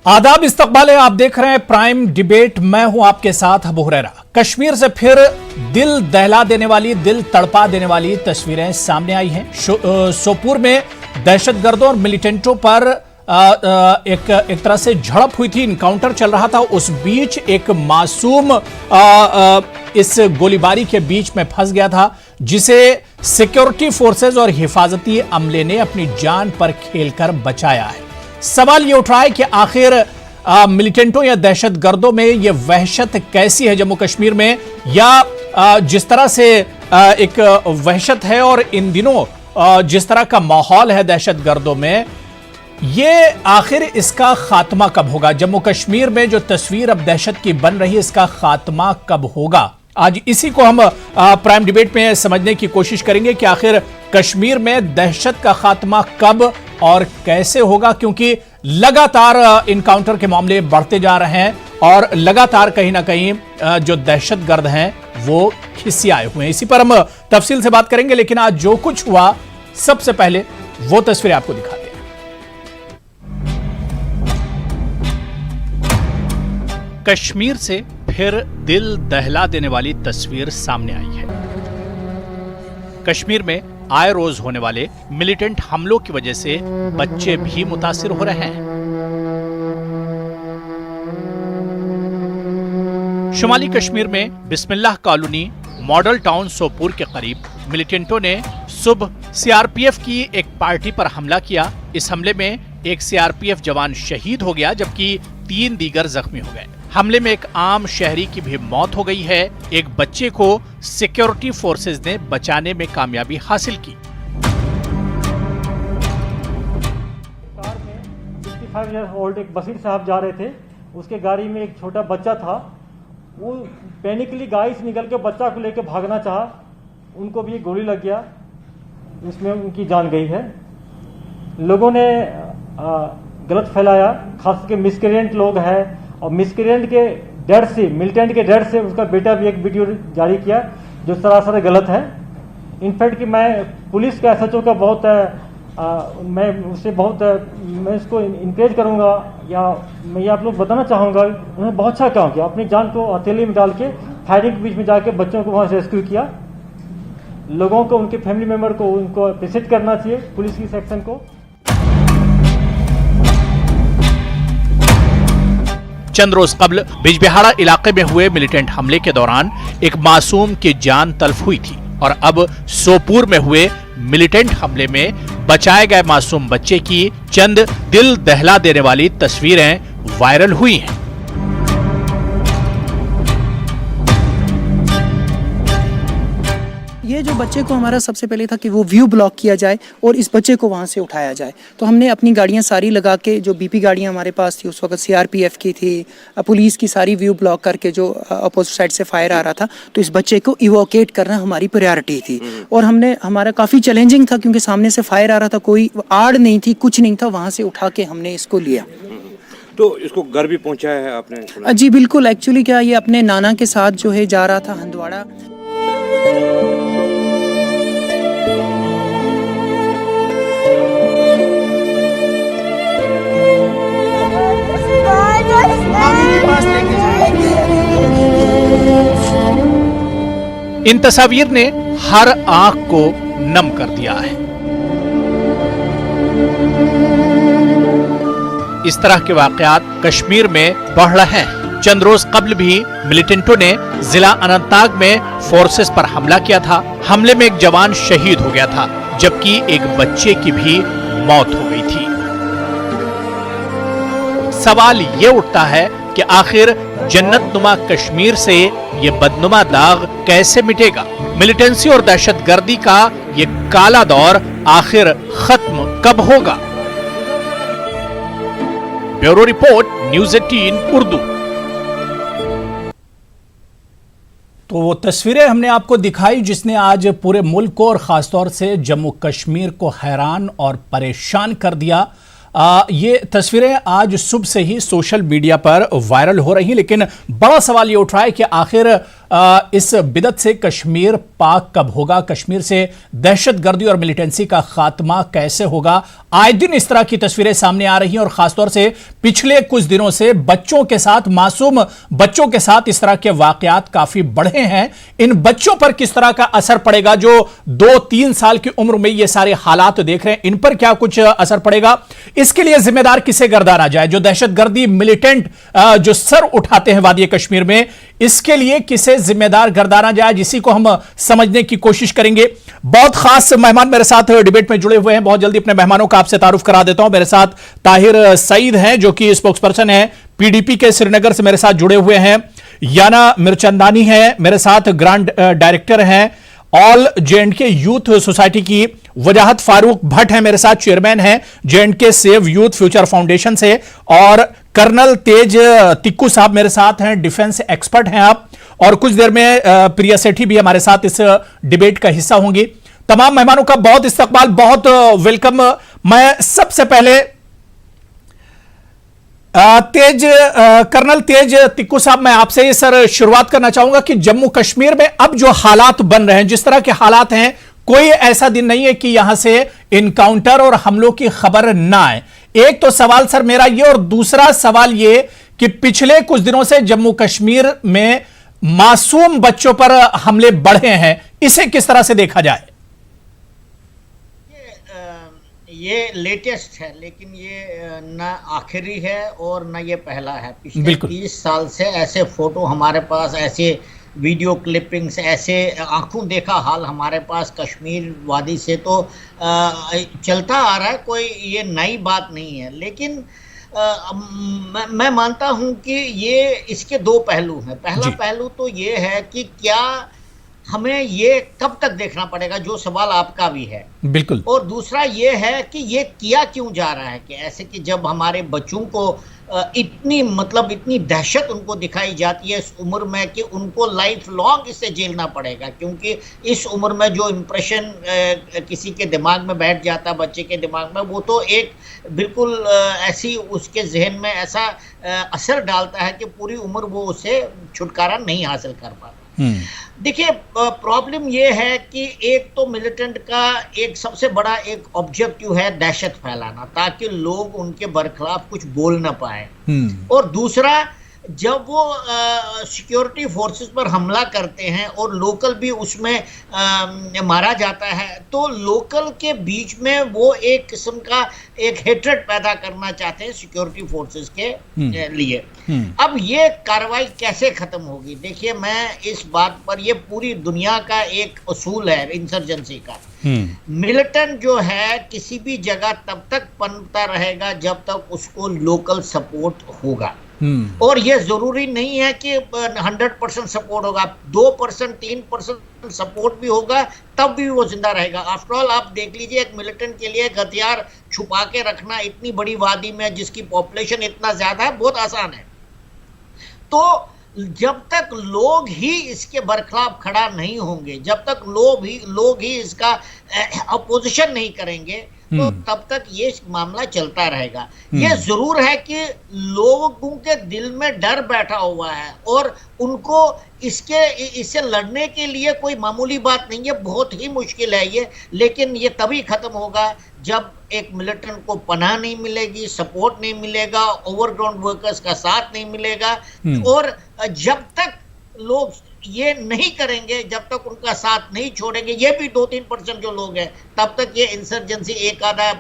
आदाब, इस्तकबाल है। आप देख रहे हैं प्राइम डिबेट। मैं हूं आपके साथ अबू हुरैरा। कश्मीर से फिर दिल दहला देने वाली, दिल तड़पा देने वाली तस्वीरें सामने आई हैं। सोपोर में दहशतगर्दों और मिलिटेंटों पर एक तरह से झड़प हुई थी, इनकाउंटर चल रहा था। उस बीच एक मासूम इस गोलीबारी के बीच में फंस गया था, जिसे सिक्योरिटी फोर्सेज और हिफाजती अमले ने अपनी जान पर खेलकर बचाया है। सवाल यह उठ रहा है कि आखिर मिलिटेंटों या दहशतगर्दों में यह वहशत कैसी है जम्मू कश्मीर में, या जिस तरह से एक वहशत है और इन दिनों जिस तरह का माहौल है दहशतगर्दों में, ये आखिर इसका खात्मा कब होगा? जम्मू कश्मीर में जो तस्वीर अब दहशत की बन रही है, इसका खात्मा कब होगा? आज इसी को हम प्राइम डिबेट में समझने की कोशिश करेंगे कि आखिर कश्मीर में दहशत का खात्मा कब और कैसे होगा, क्योंकि लगातार इनकाउंटर के मामले बढ़ते जा रहे हैं और लगातार कहीं ना कहीं जो दहशतगर्द हैं वो खिसियाए हुए हैं। इसी पर हम तफसील से बात करेंगे, लेकिन आज जो कुछ हुआ सबसे पहले वो तस्वीरें आपको दिखाते हैं। कश्मीर से फिर दिल दहला देने वाली तस्वीर सामने आई है। कश्मीर में आए रोज होने वाले मिलिटेंट हमलों की वजह से बच्चे भी मुतासिर हो रहे हैं। शुमाली कश्मीर में बिस्मिल्लाह कॉलोनी मॉडल टाउन सोपोर के करीब मिलिटेंटों ने सुबह सीआरपीएफ की एक पार्टी पर हमला किया। इस हमले में एक सीआरपीएफ जवान शहीद हो गया, जबकि 3 दीगर जख्मी हो गए। हमले में एक आम शहरी की भी मौत हो गई है। एक बच्चे को सिक्योरिटी फोर्सेज ने बचाने में कामयाबी हासिल की। कार में 65 ईयर ओल्ड एक बशीर साहब जा रहे थे, उसके गाड़ी में एक छोटा बच्चा था। वो पैनिकली गाड़ी से निकल के बच्चा को लेकर भागना चाहा, उनको भी गोली लग गया, उसमें उनकी जान गई है। लोगों ने गलत फैलाया, खास करके मिसक्रेंट लोग हैं, और मिसक्रेंट के डर से, मिलिटेंट के डर से उसका बेटा भी एक वीडियो जारी किया जो सरासर गलत है। इनफैक्ट कि मैं पुलिस के एसएचओ का मैं इसको इंकरेज करूंगा, या मैं ये आप लोग बताना चाहूँगा, उन्होंने बहुत अच्छा काम किया। अपनी जान को हथेली में डाल के फायरिंग के बीच में जाके बच्चों को वहाँ से रेस्क्यू किया। लोगों को, उनके फैमिली मेम्बर को उनको अप्रिशिएट करना चाहिए, पुलिस की सेक्शन को। चंद रोज कबल बिजबिहाड़ा इलाके में हुए मिलिटेंट हमले के दौरान एक मासूम की जान तल्फ हुई थी, और अब सोपोर में हुए मिलिटेंट हमले में बचाए गए मासूम बच्चे की चंद दिल दहला देने वाली तस्वीरें वायरल हुई हैं। ये जो बच्चे को हमारा सबसे पहले था कि वो व्यू ब्लॉक किया जाए और इस बच्चे को वहाँ से उठाया जाए। तो हमने अपनी गाड़ियाँ सारी लगा के, जो बीपी गाड़ियाँ हमारे पास थी उस वक्त सीआरपीएफ की थी, पुलिस की, सारी व्यू ब्लॉक करके जो अपोजिट साइड से फायर आ रहा था, तो इस बच्चे को इवोकेट करना हमारी प्रायोरिटी थी। और हमारा काफ़ी चैलेंजिंग था, क्योंकि सामने से फायर आ रहा था, कोई आड़ नहीं थी, कुछ नहीं था। वहाँ से उठा के हमने इसको लिया। तो इसको घर भी पहुँचाया है आपने? जी बिल्कुल। एक्चुअली क्या, ये अपने नाना के साथ जो है जा रहा था हंदवाड़ा। इन तस्वीर ने हर आंख को नम कर दिया है। इस तरह के वाकयात कश्मीर में बढ़ रहे हैं। चंद रोज कबल भी मिलिटेंटों ने जिला अनंतनाग में फोर्सेस पर हमला किया था। हमले में एक जवान शहीद हो गया था, जबकि एक बच्चे की भी मौत हो गई थी। सवाल ये उठता है कि आखिर जन्नत नुमा कश्मीर से ये बदनुमा दाग कैसे मिटेगा? मिलिटेंसी और दहशतगर्दी का ये काला दौर आखिर खत्म कब होगा? Bureau report, news 18 Urdu. तो वो तस्वीरें हमने आपको दिखाई जिसने आज पूरे मुल्क को और खासतौर से जम्मू कश्मीर को हैरान और परेशान कर दिया। ये तस्वीरें आज सुबह से ही सोशल मीडिया पर वायरल हो रही हैं, लेकिन बड़ा सवाल ये उठ रहा है कि आखिर इस बिदत से कश्मीर पाक कब होगा, कश्मीर से दहशतगर्दी और मिलिटेंसी का खात्मा कैसे होगा। आए दिन इस तरह की तस्वीरें सामने आ रही हैं और खासतौर से पिछले कुछ दिनों से बच्चों के साथ, मासूम बच्चों के साथ इस तरह के वाकयात काफी बढ़े हैं। इन बच्चों पर किस तरह का असर पड़ेगा, जो 2-3 साल की उम्र में ये सारे हालात देख रहे हैं, इन पर क्या कुछ असर पड़ेगा, इसके लिए जिम्मेदार किसे गर्दाना जाए। जो दहशतगर्दी मिलिटेंट जो सर उठाते हैं वादी कश्मीर में, इसके लिए किसे जिम्मेदार गर्दाना जाए, जिसी को हम समझने की कोशिश करेंगे। बहुत खास मेहमान मेरे साथ डिबेट में जुड़े हुए हैं। बहुत जल्दी अपने मेहमानों का आपसे तारुफ करा देता हूं। मेरे साथ ताहिर सईद हैं, जो कि स्पोक्सपर्सन है पीडीपी के श्रीनगर से, मेरे साथ जुड़े हुए हैं। याना मिर्चंदानी है मेरे साथ, ग्रांड डायरेक्टर हैं ऑल जे&के यूथ सोसाइटी की। वजाहत फारूक भट्ट है मेरे साथ, चेयरमैन है जे&के सेव यूथ फ्यूचर फाउंडेशन से। और कर्नल तेज तिक्कू साहब मेरे साथ हैं, डिफेंस एक्सपर्ट हैं आप। और कुछ देर में प्रिया सेठी भी हमारे साथ इस डिबेट का हिस्सा होंगी। तमाम मेहमानों का बहुत इस्तकबाल, बहुत वेलकम। मैं सबसे पहले कर्नल तेज तिक्कू साहब, मैं आपसे सर शुरुआत करना चाहूंगा कि जम्मू कश्मीर में अब जो हालात बन रहे हैं, जिस तरह के हालात हैं, कोई ऐसा दिन नहीं है कि यहां से इनकाउंटर और हमलों की खबर ना आए। एक तो सवाल सर मेरा ये, और दूसरा सवाल ये कि पिछले कुछ दिनों से जम्मू कश्मीर में मासूम बच्चों पर हमले बढ़े हैं, इसे किस तरह से देखा जाए? ये लेटेस्ट है, लेकिन ये न आखिरी है और न ये पहला है। पिछले 30 साल से ऐसे फोटो हमारे पास, ऐसे वीडियो क्लिपिंग्स, ऐसे आंखों देखा हाल हमारे पास कश्मीर वादी से तो चलता आ रहा है। कोई ये नई बात नहीं है, लेकिन मैं मानता हूं कि ये इसके दो पहलू हैं। पहला पहलू तो ये है कि क्या हमें ये कब तक देखना पड़ेगा, जो सवाल आपका भी है। बिल्कुल। और दूसरा ये है कि ये किया क्यों जा रहा है, कि ऐसे कि जब हमारे बच्चों को इतनी दहशत उनको दिखाई जाती है इस उम्र में कि उनको लाइफ लॉन्ग इसे झेलना पड़ेगा। क्योंकि इस उम्र में जो इम्प्रेशन किसी के दिमाग में बैठ जाता है, बच्चे के दिमाग में, वो तो एक बिल्कुल ऐसी उसके जहन में ऐसा असर डालता है कि पूरी उम्र वो उसे छुटकारा नहीं हासिल कर पाता। देखिए, प्रॉब्लम ये है कि एक तो मिलिटेंट का एक सबसे बड़ा एक ऑब्जेक्टिव है दहशत फैलाना, ताकि लोग उनके बरखिलाफ कुछ बोल ना पाए। और दूसरा, जब वो सिक्योरिटी फोर्सेस पर हमला करते हैं और लोकल भी उसमें मारा जाता है, तो लोकल के बीच में वो एक किस्म का एक हेट्रेड पैदा करना चाहते हैं सिक्योरिटी फोर्सेस के लिए। अब ये कार्रवाई कैसे खत्म होगी? देखिए, मैं इस बात पर, ये पूरी दुनिया का एक उसूल है इंसर्जेंसी का। मिलिटेंट जो है किसी भी जगह तब तक पनपता रहेगा जब तक उसको लोकल सपोर्ट होगा। और ये जरूरी नहीं है कि 100% सपोर्ट होगा, 2%, 3% सपोर्ट भी होगा तब भी वो जिंदा रहेगा। आफ्टर ऑल आप देख लीजिए, एक मिलिटेंट के लिए एक हथियार छुपा के रखना इतनी बड़ी वादी में जिसकी पॉपुलेशन इतना ज्यादा है, बहुत आसान है। तो जब तक लोग ही इसके बरखिलाफ खड़ा नहीं होंगे, जब तक लोग ही इसका अपोजिशन नहीं करेंगे, तो तब तक ये मामला चलता रहेगा। ये जरूर है कि लोगों के दिल में डर बैठा हुआ है और उनको इससे लड़ने के लिए कोई मामूली बात नहीं है, बहुत ही मुश्किल है ये। लेकिन ये तभी खत्म होगा जब एक मिलिटेंट को पनाह नहीं मिलेगी, सपोर्ट नहीं मिलेगा, ओवरग्राउंड वर्कर्स का साथ नहीं मिलेगा। और जब तक लोग ये नहीं करेंगे, जब तक उनका साथ नहीं छोड़ेंगे, ये भी 2-3% जो लोग हैं, तब तक ये इंसर्जेंसी, एक आधा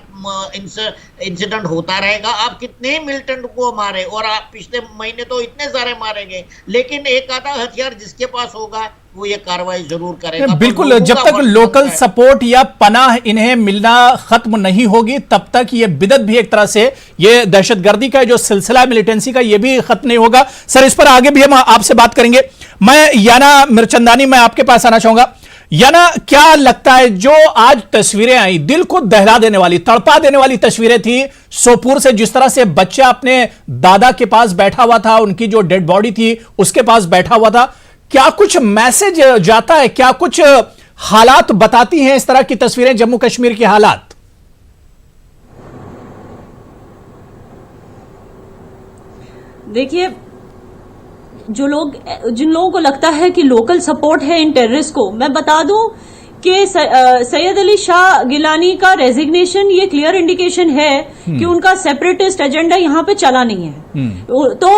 इंसिडेंट होता रहेगा। आप कितने मिलिटेंट को मारे, और आप पिछले महीने तो इतने सारे मारे गए, लेकिन एक आधा हथियार जिसके पास होगा वो ये कार्रवाई जरूर करेगा। बिल्कुल, जब तक लोकल सपोर्ट या पनाह इन्हें मिलना खत्म नहीं होगी, तब तक ये बिदत भी एक तरह से, ये दहशतगर्दी का जो सिलसिला मिलिटेंसी का, ये भी खत्म नहीं होगा। सर, इस पर आगे भी हम आपसे बात करेंगे। मैं याना मिर्चंदानी, मैं आपके पास आना चाहूंगा। याना, क्या लगता है, जो आज तस्वीरें आई, दिल को दहला देने वाली, तड़पा देने वाली तस्वीरें थी सोपुर से, जिस तरह से बच्चा अपने दादा के पास बैठा हुआ था, उनकी जो डेड बॉडी थी उसके पास बैठा हुआ था, क्या कुछ मैसेज जाता है, क्या कुछ हालात बताती हैं इस तरह की तस्वीरें, जम्मू कश्मीर के हालात? देखिए, जिन लोगों को लगता है कि लोकल सपोर्ट है इन टेररिस्ट को, मैं बता दूं कि सैयद अली शाह गिलानी का रेजिग्नेशन ये क्लियर इंडिकेशन है कि उनका सेपरेटिस्ट एजेंडा यहाँ पे चला नहीं है। तो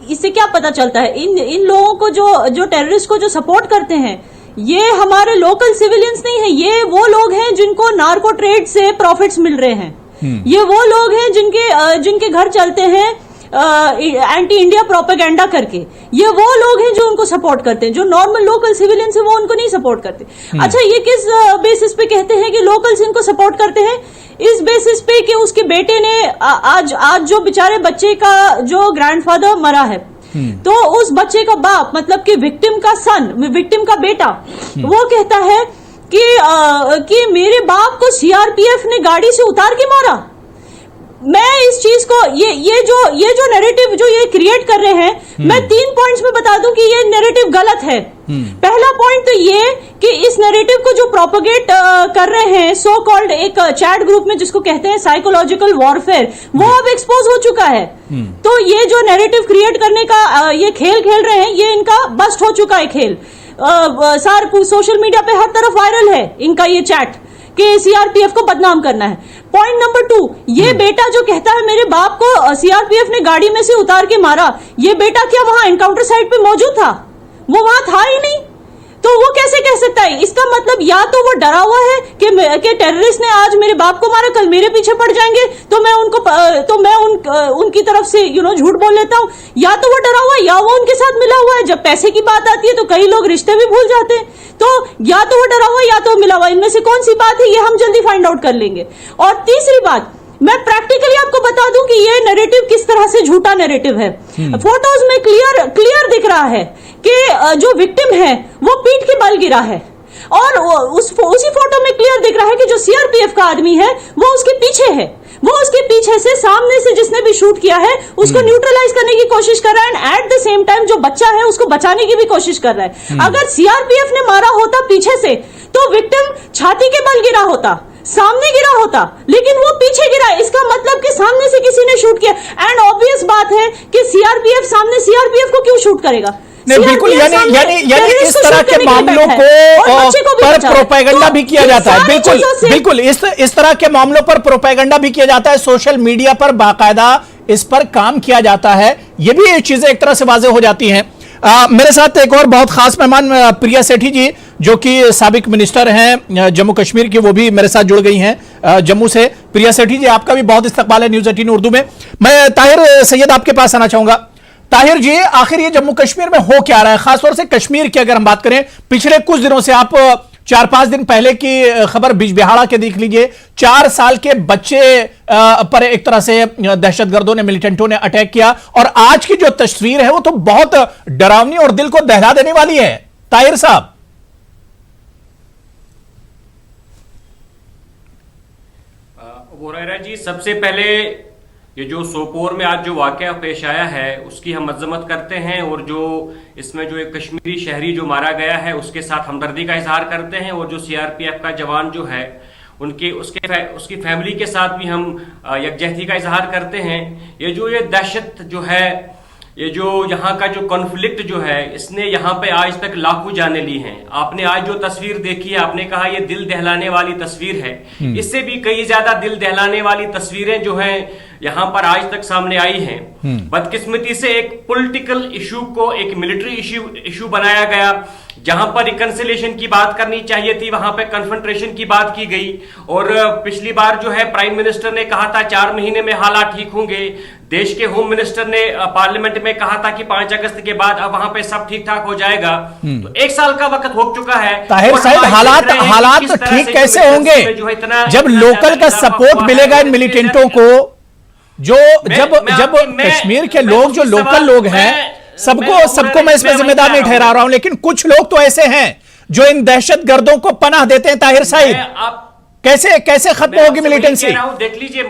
इससे क्या पता चलता है, इन लोगों को जो टेररिस्ट को जो सपोर्ट करते हैं ये हमारे लोकल सिविलियंस नहीं है, ये वो लोग हैं जिनको नार्को ट्रेड से प्रॉफिट्स मिल रहे हैं। ये वो लोग हैं जिनके घर चलते हैं एंटी इंडिया प्रोपेगेंडा करके। ये वो लोग हैं जो उनको सपोर्ट करते हैं, जो नॉर्मल लोकल सिविलियंस है वो उनको नहीं सपोर्ट करते। अच्छा, ये किस बेसिस पे कहते हैं कि लोकल्स इनको सपोर्ट करते हैं? इस बेसिस पे कि उसके बेटे ने आज जो बेचारे बच्चे का जो ग्रैंडफादर मरा है, तो उस बच्चे का बाप मतलब कि विक्टिम का बेटा, वो कहता है कि मेरे बाप को सीआरपीएफ ने गाड़ी से उतार के मारा। मैं इस चीज को ये जो नैरेटिव जो ये क्रिएट कर रहे हैं, मैं 3 पॉइंट्स में बता दूं कि ये नैरेटिव गलत है। पहला पॉइंट तो ये कि इस नैरेटिव को जो प्रोपोगेट कर रहे हैं सो कॉल्ड एक चैट ग्रुप में जिसको कहते हैं साइकोलॉजिकल वॉरफेयर, वो अब एक्सपोज हो चुका है। तो ये जो नैरेटिव क्रिएट करने का ये खेल खेल रहे हैं, ये इनका बस्ट हो चुका है खेल। सोशल मीडिया पे हर तरफ वायरल है इनका ये चैट कि सीआरपीएफ को बदनाम करना है। पॉइंट नंबर 2, ये बेटा जो कहता है मेरे बाप को सीआरपीएफ ने गाड़ी में से उतार के मारा, ये बेटा क्या वहां एनकाउंटर साइट पे मौजूद था? वो वहां था ही नहीं, तो वो कैसे कह सकता है? इसका मतलब या तो वो डरा हुआ है कि टेररिस्ट ने आज मेरे बाप को मारा, कल मेरे पीछे पड़ जाएंगे, तो मैं उनकी तरफ से झूठ बोल लेता हूं, या तो वो डरा हुआ है या वो उनके साथ मिला हुआ है। जब पैसे की बात आती है तो कई लोग रिश्ते भी भूल जाते हैं, तो या तो वो डरा हुआ है या तो मिला हुआ, इनमें से कौन सी बात है ये हम जल्दी फाइंड आउट कर लेंगे। और तीसरी बात, मैं प्रैक्टिकली आपको बता दूं कि ये नैरेटिव किस तरह से झूठा नैरेटिव है। फोटोज में क्लियर दिख रहा है कि जो विक्टिम है वो पीठ के बल गिरा है, और उसी फोटो में क्लियर दिख रहा है कि जो सीआरपीएफ का आदमी है वो उसके पीछे है, वो उसके पीछे से सामने से जिसने भी शूट किया है उसको न्यूट्रलाइज करने की कोशिश कर रहा है, and at the same time जो बच्चा है उसको बचाने की भी कोशिश कर रहा है। अगर सीआरपीएफ ने मारा होता पीछे से तो विक्टिम छाती के बल गिरा होता, सामने गिरा होता, लेकिन वो पीछे गिरा। इसका मतलब कि सामने से किसी ने शूट किया, एंड ऑब्वियस बात है कि सीआरपीएफ सामने सीआरपीएफ को क्यों शूट करेगा? नहीं, बिल्कुल, यानी इस तरह के मामलों को पर प्रोपेगेंडा भी किया जाता है। बिल्कुल इस तरह के मामलों पर प्रोपेगेंडा भी किया जाता है, सोशल मीडिया पर बाकायदा इस पर काम किया जाता है। ये भी चीजें एक तरह से वाज़ेह हो जाती हैं। मेरे साथ एक और बहुत खास मेहमान प्रिया सेठी जी, जो कि साबिक मिनिस्टर हैं जम्मू कश्मीर की, वो भी मेरे साथ जुड़ गई हैं जम्मू से। प्रिया सेठी जी, आपका भी बहुत इस्तकबाल है न्यूज़ 18 उर्दू में। मैं ताहिर सैयद आपके पास आना चाहूंगा। ताहिर जी, आखिर ये जम्मू कश्मीर में हो क्या रहा है, खासतौर से कश्मीर की अगर हम बात करें? पिछले कुछ दिनों से, आप 4-5 दिन पहले की खबर बिजबिहाड़ा के देख लीजिए, 4 साल के बच्चे पर एक तरह से दहशतगर्दों ने, मिलिटेंटों ने अटैक किया, और आज की जो तस्वीर है वो तो बहुत डरावनी और दिल को दहला देने वाली है। ताहिर साहब, हुरैरा जी, सबसे पहले ये जो सोपोर में आज जो वाकया पेश आया है उसकी हम मजम्मत करते हैं, और जो इसमें जो एक कश्मीरी शहरी जो मारा गया है उसके साथ हमदर्दी का इजहार करते हैं, और जो सीआरपीएफ का जवान जो है उसकी फैमिली के साथ भी हम यकजहती का इजहार करते हैं। ये दहशत जो है, ये जो यहाँ का जो कॉन्फ्लिक्ट जो है, इसने यहाँ पे आज तक लाखों जाने ली हैं। आपने आज जो तस्वीर देखी है, आपने कहा ये दिल दहलाने वाली तस्वीर है, इससे भी कई ज्यादा दिल दहलाने वाली तस्वीरें जो हैं यहाँ पर आज तक सामने आई हैं। बदकिस्मती से एक पॉलिटिकल इशू को एक मिलिट्री इशू बनाया गया, जहां पर रिकंसिलिएशन की बात करनी चाहिए थी वहां पे कन्फ्रंट्रेशन की बात की गई। और पिछली बार जो है प्राइम मिनिस्टर ने कहा था 4 महीने में हालात ठीक होंगे, देश के होम मिनिस्टर ने पार्लियामेंट में कहा था कि 5 अगस्त के बाद अब वहां पे सब ठीक ठाक हो जाएगा। तो 1 साल का वक्त हो चुका है। ताहिर साहब, हालात ठीक कैसे होंगे जब लोकल का सपोर्ट मिलेगा इन मिलिटेंटों को? जब कश्मीर के लोग, जो लोकल लोग हैं, सबको मैं इसमें जिम्मेदार नहीं ठहरा रहा हूं, लेकिन कुछ लोग तो ऐसे हैं जो इन दहशतगर्दों को पनाह देते हैं। ताहिर साहिब, कैसे खत्म होगी मिलिटेंसी? देख लीजिए,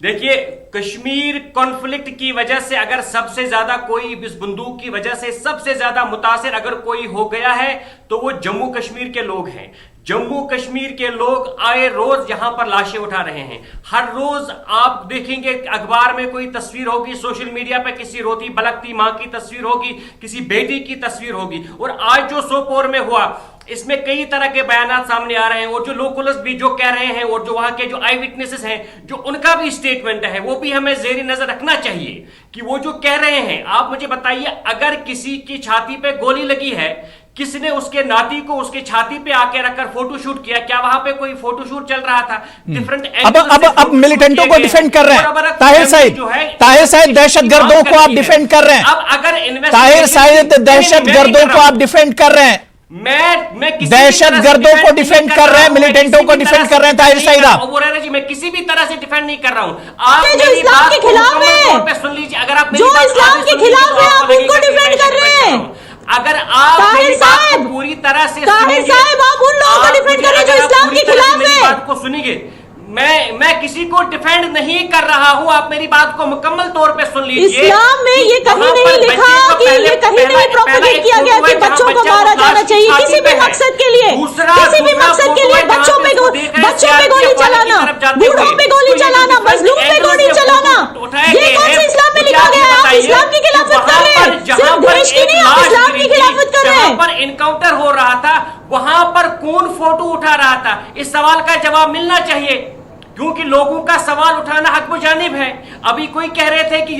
देखिए, कश्मीर कॉन्फ्लिक्ट की वजह से अगर सबसे ज्यादा कोई, इस बंदूक की वजह से सबसे ज्यादा मुतासिर अगर कोई हो गया है तो वो जम्मू कश्मीर के लोग हैं। जम्मू कश्मीर के लोग आए रोज यहां पर लाशें उठा रहे हैं। हर रोज आप देखेंगे अखबार में कोई तस्वीर होगी, सोशल मीडिया पे किसी रोती बलकती मां की तस्वीर होगी, किसी बेटी की तस्वीर होगी। और आज जो सोपोर में हुआ, इसमें कई तरह के बयान सामने आ रहे हैं और जो लोकल्स भी जो कह रहे हैं और जो वहां के जो आई विटनेसेस हैं, जो उनका भी स्टेटमेंट है, वो भी हमें जेरी नजर रखना चाहिए कि वो जो कह रहे हैं। आप मुझे बताइए, अगर किसी की छाती पे गोली लगी है, किसने उसके नाती को उसके छाती पे आके रखकर फोटो शूट किया? क्या वहां पे कोई फोटो शूट चल रहा था? डिफरेंट अब मिलिटेंटों को डिफेंड कर रहे हैं। ताहिर साहिब दहशतगर्दों को आप डिफेंड कर रहे हैं। अब अगर ताहिर साहिब दहशतगर्दों को आप डिफेंड कर रहे हैं। मैं दहशतगर्दों को डिफेंड कर रहे हैं, मिलिटेंटों को डिफेंड कर रहे हैं। ताहिर साहिब जी, मैं किसी भी तरह से डिफेंड नहीं कर रहा हूं। आप जो इस्लाम के खिलाफ है, सुन लीजिए, अगर आप जो इस्लाम के खिलाफ है, आप उनको डिफेंड कर रहे हैं। अगर आप मेरी बात को पूरी तरह से ताहिर साहब, आप उन लोगों को डिफेंड कर रहे हैं जो इस्लाम के खिलाफ है। बात को सुनिए, मैं किसी को डिफेंड नहीं कर रहा हूं। आप मेरी बात को मुकम्मल तौर पे सुन लीजिए। इस्लाम में ये कहीं नहीं लिखा कि ये कहीं नहीं प्रोपेगेट किया गया कि बच्चों को मारा जाना चाहिए किसी भी मकसद के लिए, किसी भी मकसद के लिए। बच्चों पे गोली चलाना, बूढ़ों पे गोली चलाना, मजलूम पे गोली चलाना, ये कौन से इस्लाम में लिखा गया है? आप इस्लाम की खिलाफत कर रहे हैं, सिर्फ देश की नहीं, आप इस्लाम की खिलाफत कर रहे हैं। जहां पर इनकाउंटर हो रहा था, वहां पर कौन फोटो उठा रहा था? इस सवाल का जवाब मिलना चाहिए, क्योंकि लोगों का सवाल उठाना हक मुजानिब है। अभी कोई कह रहे थे कि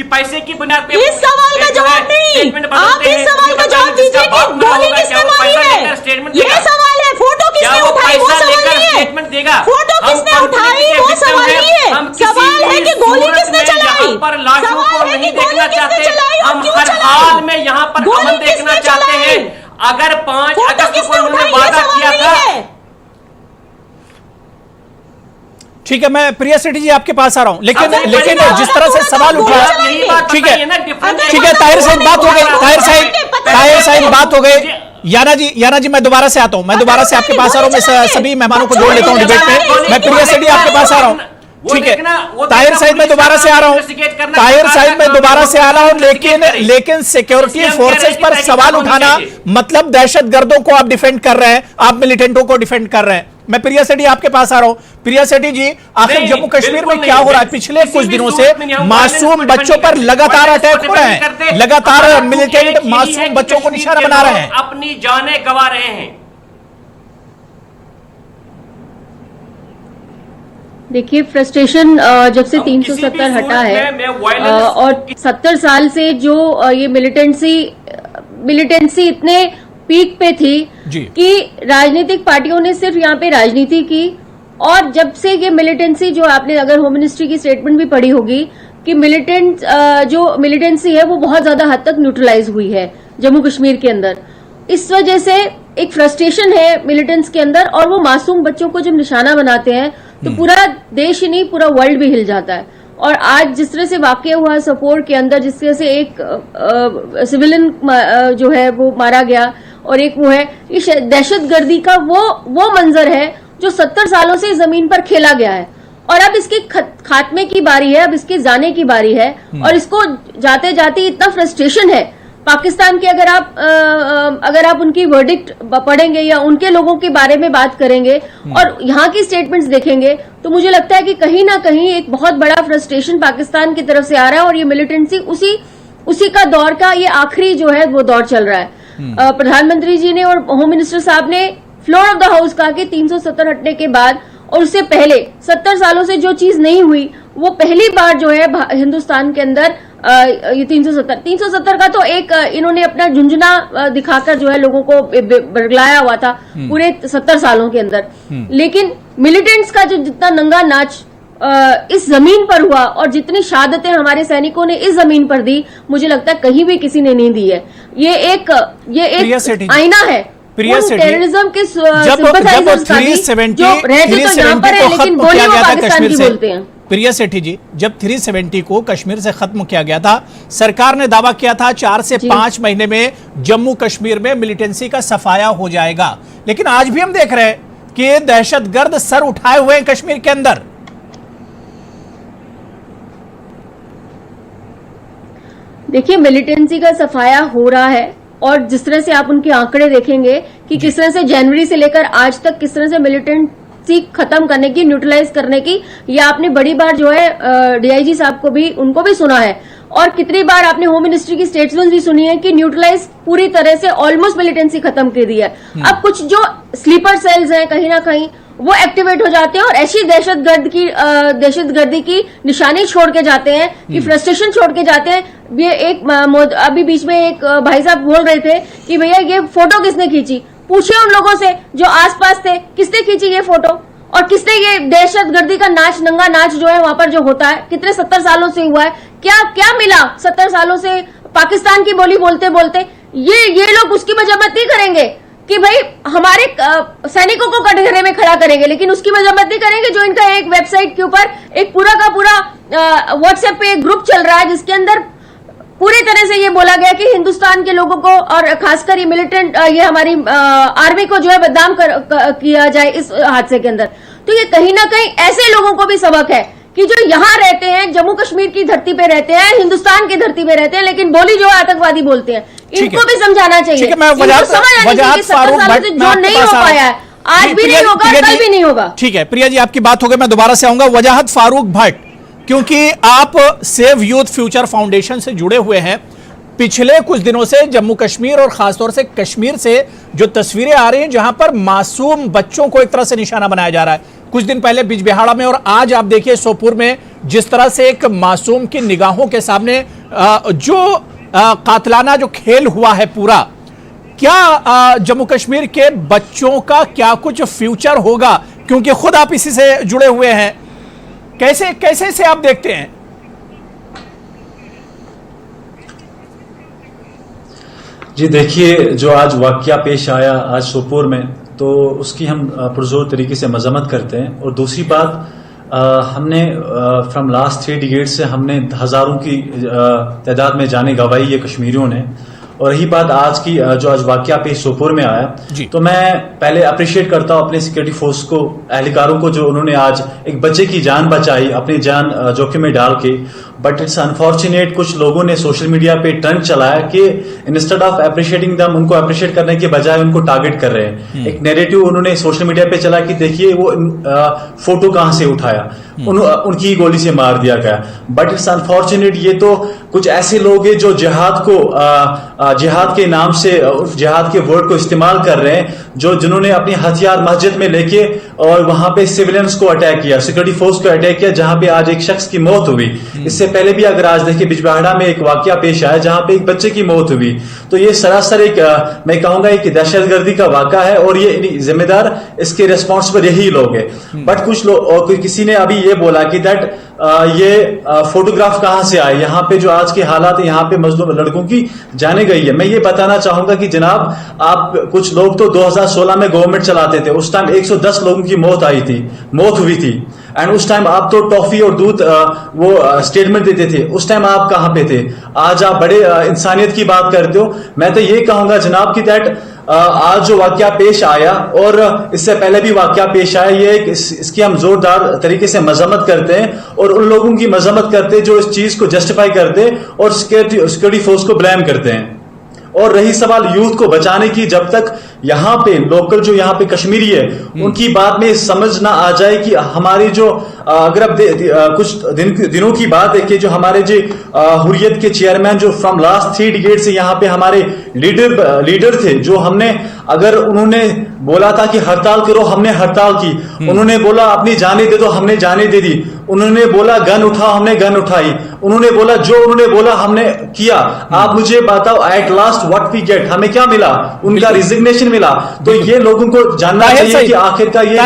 पैसे की बुनियाद पे इस सवाल का जवाब नहीं, आप इस सवाल का जवाब दीजिए कि गोली किसने मारी है, ये सवाल है। फोटो किसने उठाई वो सवाल नहीं है, फोटो किसने उठाई वो सवाल नहीं है। सवाल है कि गोली किसने चलाई, सवाल है कि गोली किसने चलाई और क्यों चलाई। हर हाल में यहाँ पर अमन देखना चाहते हैं। अगर 5 अगस्त को उन्होंने वादा किया था। ठीक है, मैं प्रिया सेठी जी आपके पास आ रहा हूं, लेकिन जिस तरह से सवाल उठा, ठीक है ताहिर साहिब बात हो गई, ताहिर साहिब बात हो गई। याना जी मैं दोबारा से आता हूं, मैं दोबारा से आपके पास आ रहा हूं। मैं सभी मेहमानों को जोड़ लेता हूं डिबेट में। मैं प्रिया सेठी आपके पास आ रहा हूं, ठीक है। ताहिर साहिब मैं दोबारा से आ रहा हूं, ताहिर साहिब मैं दोबारा से आ रहा हूं, लेकिन सिक्योरिटी फोर्सेस पर सवाल उठाना मतलब दहशतगर्दों को आप डिफेंड कर रहे हैं, आप मिलिटेंटों को डिफेंड कर रहे हैं। मैं प्रिया सेठी आपके पास आ रहा हूं। प्रिया सेठी जी, आखिर जम्मू कश्मीर में क्या हो रहा है? पिछले कुछ दिनों से मासूम बच्चों पर लगातार अटैक हो रहे हैं, लगातार मिलिटेंट मासूम बच्चों को निशाना बना रहे हैं, अपनी जानें गंवा रहे हैं। देखिए, फ्रस्ट्रेशन जब से 370 हटा है और 70 साल से जो ये मिलिटेंसी इतने पीक पे थी कि राजनीतिक पार्टियों ने सिर्फ यहाँ पे राजनीति की। और जब से ये मिलिटेंसी, जो आपने अगर होम मिनिस्ट्री की स्टेटमेंट भी पढ़ी होगी कि जो मिलिटेंसी है वो बहुत ज्यादा हद तक न्यूट्रलाइज हुई है जम्मू कश्मीर के अंदर। इस वजह से एक फ्रस्ट्रेशन है मिलिटेंट्स के अंदर, और वो मासूम बच्चों को जब निशाना बनाते हैं तो पूरा देश ही नहीं, पूरा वर्ल्ड भी हिल जाता है। और आज जिस तरह से वाकया हुआ सोपोर के अंदर, जिस तरह से एक सिविलियन जो है वो मारा गया और एक वो है, ये दहशतगर्दी का वो मंजर है जो 70 सालों से जमीन पर खेला गया है। और अब इसके खात्मे की बारी है, अब इसके जाने की बारी है। और इसको जाते जाते इतना फ्रस्ट्रेशन है पाकिस्तान के, अगर आप उनकी वर्डिक्ट पढ़ेंगे या उनके लोगों के बारे में बात करेंगे और यहाँ की स्टेटमेंट्स देखेंगे, तो मुझे लगता है कि कहीं ना कहीं एक बहुत बड़ा फ्रस्ट्रेशन पाकिस्तान की तरफ से आ रहा है। और ये मिलिटेंसी उसी का दौर का ये आखिरी जो है वो दौर चल रहा है। प्रधानमंत्री जी ने और होम मिनिस्टर साहब ने फ्लोर ऑफ द हाउस कहा कि 370 हटने के बाद और उससे पहले 70 सालों से जो चीज नहीं हुई, वो पहली बार जो है हिंदुस्तान के अंदर ये 370 का तो एक इन्होंने अपना झुंझुना दिखाकर जो है लोगों को बरगलाया हुआ था पूरे 70 सालों के अंदर। लेकिन मिलिटेंट्स का जो जितना नंगा नाच इस जमीन पर हुआ और जितनी शहादतें हमारे सैनिकों ने इस जमीन पर दी, मुझे लगता है कहीं भी किसी ने नहीं दी है। ये एक आईना है टेररिज्म के सिंपैथाइजर्स का भी, जो रहते तो यहाँ पर है लेकिन बोली वो पाकिस्तान की बोलते हैं। प्रिया सेठी जी, जब 370 को कश्मीर से खत्म किया गया था, सरकार ने दावा किया था 4 से 5 महीने में जम्मू कश्मीर में मिलिटेंसी का सफाया हो जाएगा। लेकिन आज भी हम देख रहे हैं कि दहशतगर्द सर उठाए हुए हैं कश्मीर के अंदर। देखिए, मिलिटेंसी का सफाया हो रहा है, और जिस तरह से आप उनके आंकड़े देखेंगे कि किस तरह से जनवरी से लेकर आज तक किस तरह से मिलिटेंसी खत्म करने की, न्यूट्रलाइज करने की, ये आपने बड़ी बार जो है डीआईजी साहब को भी, उनको भी सुना है, और कितनी बार आपने होम मिनिस्ट्री की स्टेटमेंट्स भी सुनी है कि न्यूट्रलाइज पूरी तरह से ऑलमोस्ट मिलिटेंसी खत्म कर दी है। अब कुछ जो स्लीपर सेल्स हैं कहीं ना कहीं वो एक्टिवेट हो जाते हैं और ऐसी दहशतगर्दी की निशानी छोड़ के जाते हैं कि फ्रस्ट्रेशन छोड़ के जाते हैं। ये एक अभी बीच में एक भाई साहब बोल रहे थे कि भैया ये फोटो किसने खींची, पूछिए उन लोगों से जो आसपास थे, किसने खींची ये फोटो और किसने ये दहशतगर्दी का नाच, नंगा नाच जो है वहां पर जो होता है, कितने 70 सालों से हुआ है, क्या क्या मिला 70 सालों से पाकिस्तान की बोली बोलते बोलते? ये लोग उसकी मजम्मत नहीं करेंगे कि भाई हमारे सैनिकों को कटघरे में खड़ा करेंगे, लेकिन उसकी मजम्मत नहीं करेंगे जो इनका एक वेबसाइट के ऊपर एक पूरा का पूरा व्हाट्सएप पे एक ग्रुप चल रहा है जिसके अंदर पूरी तरह से ये बोला गया कि हिंदुस्तान के लोगों को और खासकर ये मिलिटेंट, ये हमारी आर्मी को जो है बदनाम किया जाए इस हादसे के अंदर। तो ये कहीं ना कहीं ऐसे लोगों को भी सबक है कि जो यहाँ रहते हैं, जम्मू कश्मीर की धरती पे रहते हैं, हिंदुस्तान की धरती पे रहते हैं, लेकिन बोली जो है आतंकवादी बोलते हैं, इनको भी समझाना चाहिए। मैं जो नहीं हो पाया है आज भी नहीं होगा, कल भी नहीं होगा। ठीक है प्रिया जी, आपकी बात हो गई, मैं दोबारा से आऊंगा। वजाहत फारूक भट्ट, क्योंकि आप सेव यूथ फ्यूचर फाउंडेशन से जुड़े हुए हैं, पिछले कुछ दिनों से जम्मू कश्मीर और खासतौर से कश्मीर से जो तस्वीरें आ रही हैं जहां पर मासूम बच्चों को एक तरह से निशाना बनाया जा रहा है, कुछ दिन पहले बिजबिहाड़ा में और आज आप देखिए सोपुर में, जिस तरह से एक मासूम की निगाहों के सामने जो कातलाना जो खेल हुआ है पूरा, क्या जम्मू कश्मीर के बच्चों का क्या कुछ फ्यूचर होगा? क्योंकि खुद आप इसी से जुड़े हुए हैं, कैसे से आप देखते हैं? जी देखिए, जो आज वाकया पेश आया आज सोपोर में, तो उसकी हम पुरजोर तरीके से मजम्मत करते हैं। और दूसरी बात, हमने फ्रॉम लास्ट 3 डिकेड से हमने हजारों की तादाद में जाने गंवाई है कश्मीरियों ने। और रही बात आज की, जो आज वाकया पेश सोपोर में आया, तो मैं पहले अप्रिशिएट करता हूं अपने सिक्योरिटी फोर्स को, एहलकारों को, जो उन्होंने आज एक बच्चे की जान बचाई अपनी जान जोखिम में डाल के। बट इट्स अनफॉर्चुनेट, कुछ लोगों ने सोशल मीडिया पे ट्रेंड चलाया कि इंस्टेड ऑफ अप्रिशिएटिंग दम, उनको अप्रिशिएट करने के बजाय उनको टारगेट कर रहे हैं। एक नैरेटिव उन्होंने सोशल मीडिया पे चला कि देखिए वो फोटो कहां से उठाया, उनकी गोली से मार दिया गया। बट इट्स अनफॉर्चुनेट, ये तो कुछ ऐसे लोग हैं जो जिहाद को जिहाद के नाम से, जिहाद के वर्ड को इस्तेमाल कर रहे हैं, जिन्होंने अपने हथियार मस्जिद में लेके और वहां पे सिविलियंस को अटैक किया, सिक्योरिटी फोर्स को अटैक किया, जहां पे आज एक शख्स की मौत हुई। इससे पहले भी अगर आज देखिए बिजबिहाड़ा में एक वाकया पेश आया जहां पे एक बच्चे की मौत हुई। तो ये सरासर एक, मैं कहूंगा एक दहशतगर्दी का वाकया है और ये जिम्मेदार इसके रिस्पॉन्सिबल यही लोग हैं। बट कुछ लोग, और किसी ने अभी ये बोला कि दैट ये फोटोग्राफ कहां से आए, यहाँ पे जो आज के हालात है, यहाँ पे मजलूम लड़कों की जाने गई है। मैं ये बताना चाहूंगा कि जनाब, आप कुछ लोग तो 2016 में गवर्नमेंट चलाते थे, उस टाइम 110 लोगों की मौत हुई थी। एंड उस टाइम आप तो टॉफी और दूध वो स्टेटमेंट देते थे, उस टाइम आप कहां पे थे? आज आप बड़े इंसानियत की बात करते हो। मैं तो ये कहूंगा जनाब कि दैट आज जो वाकया पेश आया और इससे पहले भी वाकया पेश आया, ये इसकी हम जोरदार तरीके से मजम्मत करते हैं और उन लोगों की मजम्मत करते हैं जो इस चीज को जस्टिफाई करते हैं और सिक्योरिटी फोर्स को ब्लेम करते हैं। और रही सवाल यूथ को बचाने की, जब तक यहाँ पे लोकल जो यहाँ पे कश्मीरी है उनकी बात में समझ ना आ जाए कि हमारी जो, अगर अब कुछ दिनों की बात है कि जो हमारे जो हुर्रियत के चेयरमैन जो फ्रॉम लास्ट 3 डिकेड से यहाँ पे हमारे लीडर थे, जो हमने, अगर उन्होंने बोला था कि हड़ताल करो, हमने हड़ताल की। उन्होंने बोला अपनी जाने दे दो, हमने जाने दे दी। उन्होंने बोला गन उठाओ, हमने गन उठाई। उन्होंने बोला जो उन्होंने बोला हमने किया। आप मुझे बताओ, at last what we get, हमें क्या मिला? उनका रिजिग्नेशन मिला। तो ये लोगों को जानना चाहिए कि आखिर का ये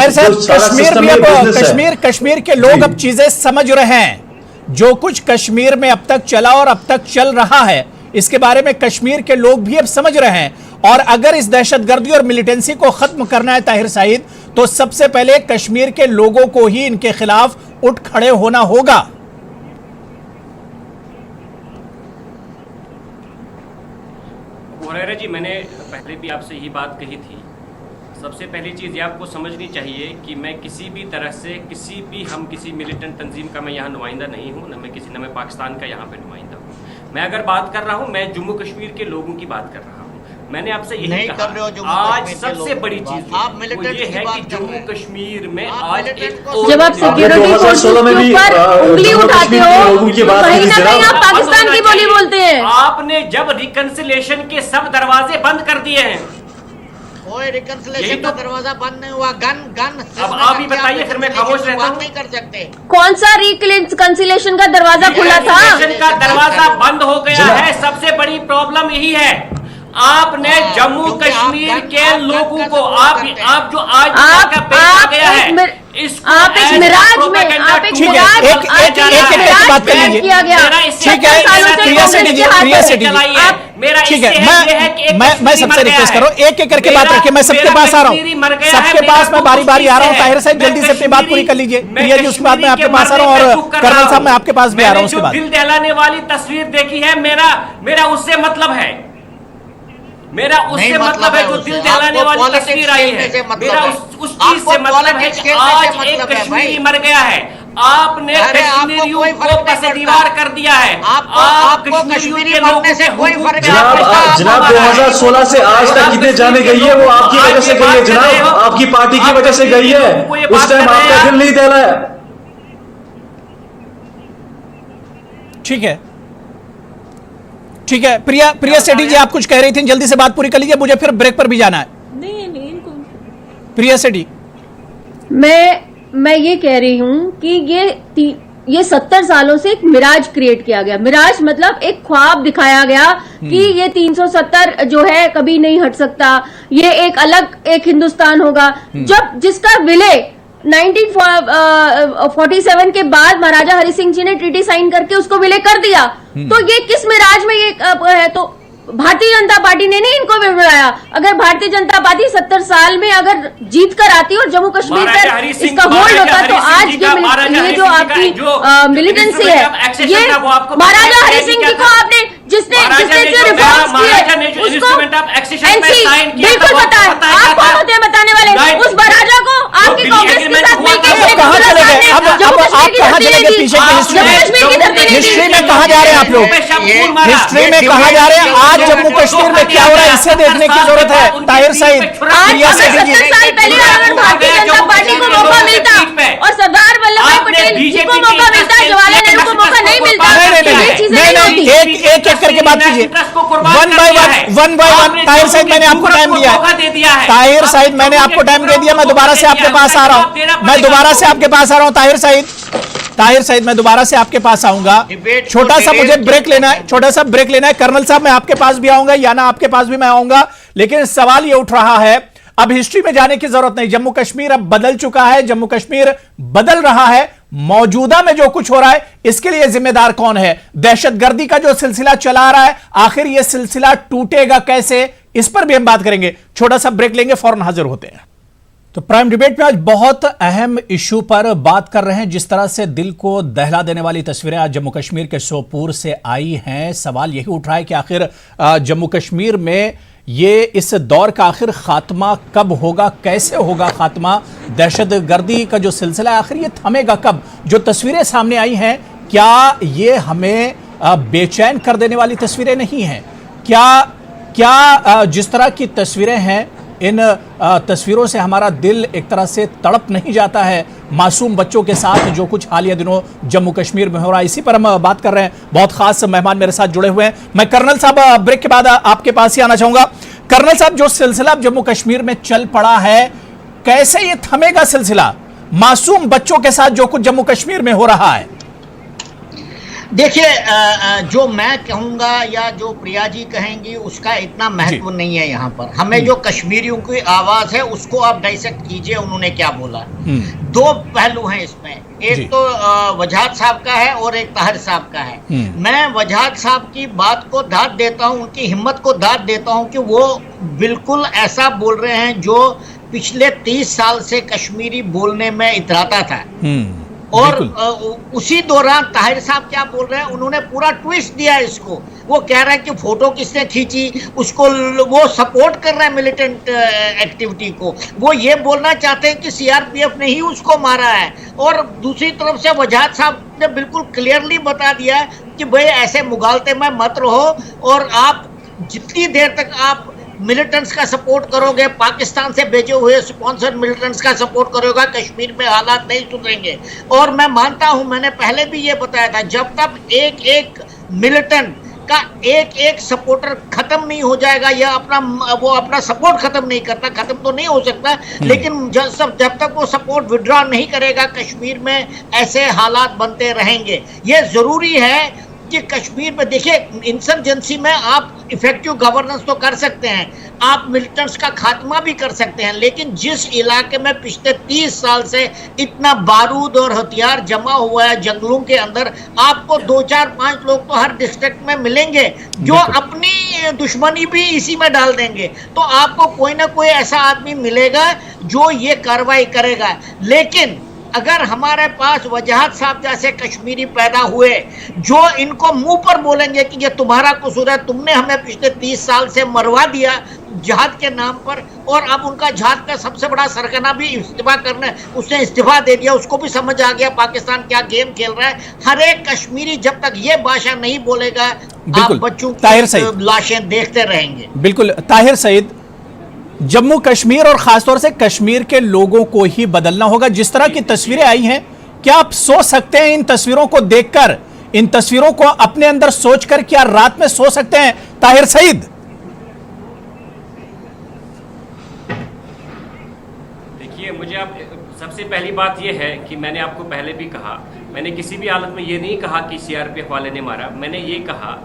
कश्मीर के लोग अब चीजें समझ रहे हैं। जो कुछ कश्मीर में अब तक चला और अब तक चल रहा है, इसके बारे में कश्मीर के लोग भी अब समझ रहे हैं। और अगर इस दहशतगर्दी और मिलिटेंसी को खत्म करना है ताहिर सईद, तो सबसे पहले कश्मीर के लोगों को ही इनके खिलाफ उठ खड़े होना होगा। हुरैरा जी, मैंने पहले भी आपसे यही बात कही थी। सबसे पहली चीज़ ये आपको समझनी चाहिए कि मैं किसी भी तरह से हम किसी मिलिटेंट तंजीम का मैं यहाँ नुमाइंदा नहीं हूँ, न मैं पाकिस्तान का यहाँ पे नुमाइंदा हूँ। मैं अगर बात कर रहा हूँ, मैं जम्मू कश्मीर के लोगों की बात कर रहा हूँ। मैंने आपसे यही नहीं कहा, कर रहे हो जम्मू आज कश्मीर के सबसे लोगों बड़ी की चीज बात। आप वो मिलिटेंट्स ये की है बात कि कर जम्मू रहे हैं। कश्मीर में आप आज मिलिटेंट्स एक को और जब आप बड़ी बात- सिक्योरिटी 2016 में भी फोर्सेस के ऊपर उंगली जम्मू उठाते कश्मीर के लोगों की हो, बात कहीं की ना थी कहीं जनाब। आप पाकिस्तान की बोली बोलते हैं। आपने जब रिकंसिलेशन के सब दरवाजे बंद कर दिए हैं, कोई यही रिकंसिलेशन तो- का दरवाजा बंद नहीं हुआ। गन गन अब आप ही बताइए, फिर मैं खामोश रहता हूं। नहीं कर सकते। कौन सा रिकंसिलेशन का दरवाजा खुला था? रिकंसिलेशन का दरवाजा बंद हो गया है। सबसे बड़ी प्रॉब्लम यही है, आपने जम्मू क्योंकि कश्मीर आप के गन लोगों का को सपोर्ट आप करते हैं। आप जो आज आप का पेश आ गया एक है, इसको आप एक as a मिराज में propaganda आप एक tool मिराज एक- आप एक- एक एक- एक मिराज बात कर पेश लीजिए। किया गया। मेरा इससे ठीक है, 70 सालों से प्रिया कांग्रेस सेठी के जी, हाथ प्रिया में सेठी जी, चलाई है। आप- मेरा ठीक इससे है, ये है कि एक मैं कश्मीरी सबसे मर गया रिक्वेस्ट है। कर रहा हूँ, एक एक करके बात मेरा- रखिए। मैं सबके मेरा पास आ रहा कश्मीरी मर हूँ, गया है, सबके मेरा पास मैं तो बारी बारी आ रहा हूँ। मुश्किल ताहिर साहब है। जल्दी से अपनी बात पूरी कर लीजिए। मैं प्रिया जी उसके बाद मैं आपके पास आ रहा हूँ, कश्मीरी और के मरने पे कर्नल चुप साहब मैं आपके पास भी आ रहा हूँ मैंने उसके जो बाद। दिल दहलाने वाली तस्वीर देखी है, मेरा उससे मतलब है, मेरा उससे नहीं मतलब है जो उससे। दिल दहलाने आपको वाली politics तस्वीर आई खेलने से है, मतलब मेरा है। उस चीज से आपको मतलब है politics कि खेलने से आज एक मतलब है कश्मीरी भाई। मर गया है। आपने अरे आपको कश्मीरियों कोई को फर्क नहीं पसे दीवार पड़ता। कर दिया है। आपको आप कश्मीरी के मरने लोगों से के कोई हुकूक फर्क पे नहीं आप पड़ता। पछतावा जनाब कर रहे हैं। 2016 से आज तक कितने जाने गई है, वो आपकी वजह से गई है जनाब, आपकी पार्टी की वजह से गई है। उस टाइम आपका दिल नहीं दहला है। ठीक है, ठीक है। प्रिया सेठी जी, आप कुछ कह रही थी, जल्दी से बात पूरी कर लीजिए, मुझे फिर ब्रेक पर भी जाना है। नहीं इनको प्रिया सेठी, मैं ये कह रही हूं कि ये 70 सालों से एक मिराज क्रिएट किया गया। मिराज मतलब एक ख्वाब दिखाया गया कि ये 370 जो है कभी नहीं हट सकता, ये एक अलग एक हिंदुस्तान होगा। जब जिसका विलय 1947 के बाद महाराजा हरि सिंह जी ने ट्रीटी साइन करके उसको विलय कर दिया, तो ये किस मिराज में ये है? तो भारतीय जनता पार्टी ने नहीं इनको बुलाया। अगर भारतीय जनता पार्टी 70 साल में अगर जीत कर आती और जम्मू कश्मीर पर इसका होल्ड होता, तो आज ये जो आपकी मिलिटेंसी है, ये महाराजा हरि सिंह जी को आपने जिसने रिफॉर्म्स किए उसको बिल्कुल पता है। आप कौन होते हैं बताने वाले? उस महाराजा को आपकी कांग्रेस के साथ मिलकर कहाँ चले गए? अब आप कहाँ चले गए? पीछे की हिस्ट्री में कहाँ जा रहे हैं आप लोग? हिस्ट्री में कहाँ जा रहे हैं? आज जम्मू कश्मीर में क्या हो रहा है, इसे देखने की जरूरत है। ताहिर साहिब, प्रिया सेठी जी, 70 साल पहले अगर भारतीय जनता पार्टी को मौका मिलता और सरदार वल्लभ भाई पटेल जी को मौका मिलता, जवाहरलाल नेहरू को मौका नहीं मिलता, ये चीजें नहीं होती। एक एक करके बात कीजिए, one by one. Tahir Sahib, मैंने आपको टाइम दिया है। ताहिर साहिब, मैंने आपको टाइम दे दिया, मैं दोबारा से आपके पास आ रहा हूँ। मैं दोबारा से आपके पास आ रहा हूँ। ताहिर साहिब, मैं दोबारा से आपके पास आऊंगा। छोटा सा मुझे ब्रेक लेना है, छोटा सा ब्रेक लेना है। कर्नल साहब, मैं आपके पास भी आऊंगा, या ना आपके पास भी मैं आऊंगा, लेकिन सवाल ये उठ रहा है, अब हिस्ट्री में जाने की जरूरत नहीं। जम्मू कश्मीर अब बदल चुका है, जम्मू कश्मीर बदल रहा है। मौजूदा में जो कुछ हो रहा है, इसके लिए जिम्मेदार कौन है? दहशतगर्दी का जो सिलसिला चला रहा है, आखिर यह सिलसिला टूटेगा कैसे? इस पर भी हम बात करेंगे। छोटा सा ब्रेक लेंगे, फौरन हाजिर होते हैं। तो प्राइम डिबेट में आज बहुत अहम इशू पर बात कर रहे हैं। जिस तरह से दिल को दहला देने वाली तस्वीरें आज जम्मू कश्मीर के सोपोर से आई हैं, सवाल यही उठ रहा है कि आखिर जम्मू कश्मीर में ये इस दौर का आखिर खात्मा कब होगा, कैसे होगा खात्मा? दहशतगर्दी का जो सिलसिला है, आखिर ये थमेगा कब? जो तस्वीरें सामने आई हैं, क्या ये हमें बेचैन कर देने वाली तस्वीरें नहीं हैं? क्या जिस तरह की तस्वीरें हैं, इन तस्वीरों से हमारा दिल एक तरह से तड़प नहीं जाता है? मासूम बच्चों के साथ जो कुछ हालिया दिनों जम्मू कश्मीर में हो रहा है, इसी पर हम बात कर रहे हैं। बहुत खास मेहमान मेरे साथ जुड़े हुए हैं। मैं कर्नल साहब ब्रेक के बाद आपके पास ही आना चाहूंगा। कर्नल साहब, जो सिलसिला जम्मू कश्मीर में चल पड़ा है, कैसे ये थमेगा सिलसिला? मासूम बच्चों के साथ जो कुछ जम्मू कश्मीर में हो रहा है। देखिए, जो मैं कहूंगा या जो प्रिया जी कहेंगी उसका इतना महत्व नहीं है यहाँ पर। हमें जो कश्मीरियों की आवाज है उसको आप डाइसेक्ट कीजिए, उन्होंने क्या बोला। दो पहलू हैं इसमें, एक तो वजाहत साहब का है और एक ताहिर साहब का है। मैं वजाहत साहब की बात को दाद देता हूँ, उनकी हिम्मत को दाद देता हूँ कि वो बिल्कुल ऐसा बोल रहे हैं जो पिछले 30 साल से कश्मीरी बोलने में इतराता था। और उसी दौरान ताहिर साहब क्या बोल रहे हैं, उन्होंने पूरा ट्विस्ट दिया इसको। वो कह रहा है कि फोटो किसने खींची, उसको वो सपोर्ट कर रहा है मिलिटेंट एक्टिविटी को। वो ये बोलना चाहते हैं कि सीआरपीएफ ने ही उसको मारा है। और दूसरी तरफ से वजाहत साहब ने बिल्कुल क्लियरली बता दिया है कि भाई ऐसे मुगालते में मत रहो, और आप जितनी देर तक आप मिलिटेंट्स का सपोर्ट करोगे, पाकिस्तान से भेजे हुए स्पॉन्सर्ड मिलिटेंट्स का सपोर्ट करोगे, कश्मीर में हालात नहीं सुधरेंगे। और मैं मानता हूं, मैंने पहले भी ये बताया था, जब तक एक एक मिलिटेंट का एक एक सपोर्टर खत्म नहीं हो जाएगा या अपना सपोर्ट खत्म नहीं करता, खत्म तो नहीं हो सकता, लेकिन जब तक वो सपोर्ट विड्रॉ नहीं करेगा, कश्मीर में ऐसे हालात बनते रहेंगे। ये जरूरी है कि कश्मीर में देखिए, इंसर्जेंसी में आप इफेक्टिव गवर्नेंस तो कर सकते हैं, आप मिलिटेंट्स का खात्मा भी कर सकते हैं, लेकिन जिस इलाके में पिछले 30 साल से इतना बारूद और हथियार जमा हुआ है जंगलों के अंदर, आपको 2, 4, 5 लोग तो हर डिस्ट्रिक्ट में मिलेंगे जो अपनी दुश्मनी भी इसी में डाल देंगे। तो आपको कोई ना कोई ऐसा आदमी मिलेगा जो ये कार्रवाई करेगा। लेकिन अगर हमारे पास वजाहत साहब जैसे कश्मीरी पैदा हुए जो इनको मुंह पर बोलेंगे कि ये तुम्हारा कसूर है, तुमने हमें पिछले 30 साल से मरवा दिया जहाद के नाम पर, और अब उनका जहाद का सबसे बड़ा सरगना भी उसने इस्तीफा दे दिया, उसको भी समझ आ गया पाकिस्तान क्या गेम खेल रहा है। हर एक कश्मीरी जब तक ये भाषा नहीं बोलेगा, आप बच्चों की लाशें देखते रहेंगे। बिल्कुल ताहिर सईद, जम्मू कश्मीर और खासतौर से कश्मीर के लोगों को ही बदलना होगा। जिस तरह की तस्वीरें आई हैं, क्या आप सोच सकते हैं इन तस्वीरों को देखकर, इन तस्वीरों को अपने अंदर सोचकर क्या रात में सो सकते हैं ताहिर सईद? देखिए, मुझे आप सबसे पहली बात यह है कि मैंने आपको पहले भी कहा, मैंने किसी भी हालत में ये नहीं कहा कि सीआरपीएफ वाले ने मारा। मैंने ये कहा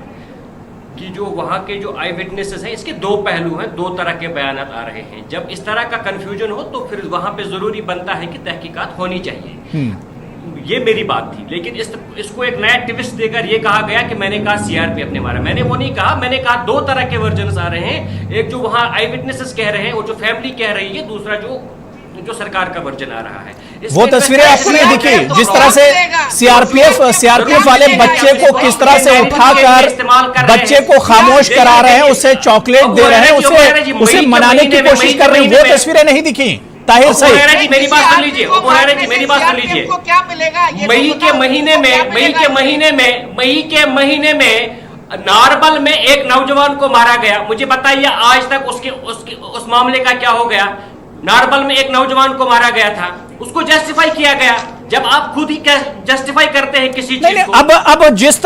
कि जो वहाँ के जो आई विटनेसेस हैं, इसके 2 पहलू हैं, 2 तरह के बयान आ रहे हैं। जब इस तरह का कंफ्यूजन हो तो फिर वहाँ पे जरूरी बनता है कि तहकीकात होनी चाहिए। ये मेरी बात थी, लेकिन इसको एक नया ट्विस्ट देकर ये कहा गया कि मैंने कहा सीआरपीएफ ने मारा। मैंने वो नहीं कहा, मैंने कहा 2 तरह के वर्जन्स आ रहे हैं, एक जो वहाँ आई विटनेसेस कह रहे हैं और जो फैमिली कह रही है, दूसरा जो सरकार का वर्जन आ रहा है। वो तस्वीरें आपको नहीं दिखी जिस तरह से सीआरपीएफ वाले बच्चे को किस तरह से उठाकर बच्चे को खामोश करा रहे हैं, उसे चॉकलेट दे रहे हैं, उसे मनाने की कोशिश कर रहे हैं, वो तस्वीरें नहीं दिखी ताहिर सईद। मेरी बात सुन लीजिए, मेरी बात सुन लीजिए। क्या मिलेगा मई के महीने में नारबल में एक नौजवान को मारा गया। मुझे बताइए आज तक उस मामले का क्या हो गया? नारबल में एक नौजवान को मारा गया था, उसको जस्टिफाई किया गया। जब आप खुद ही जस्टिफाई करते हैं किसी चीज को, अब जिस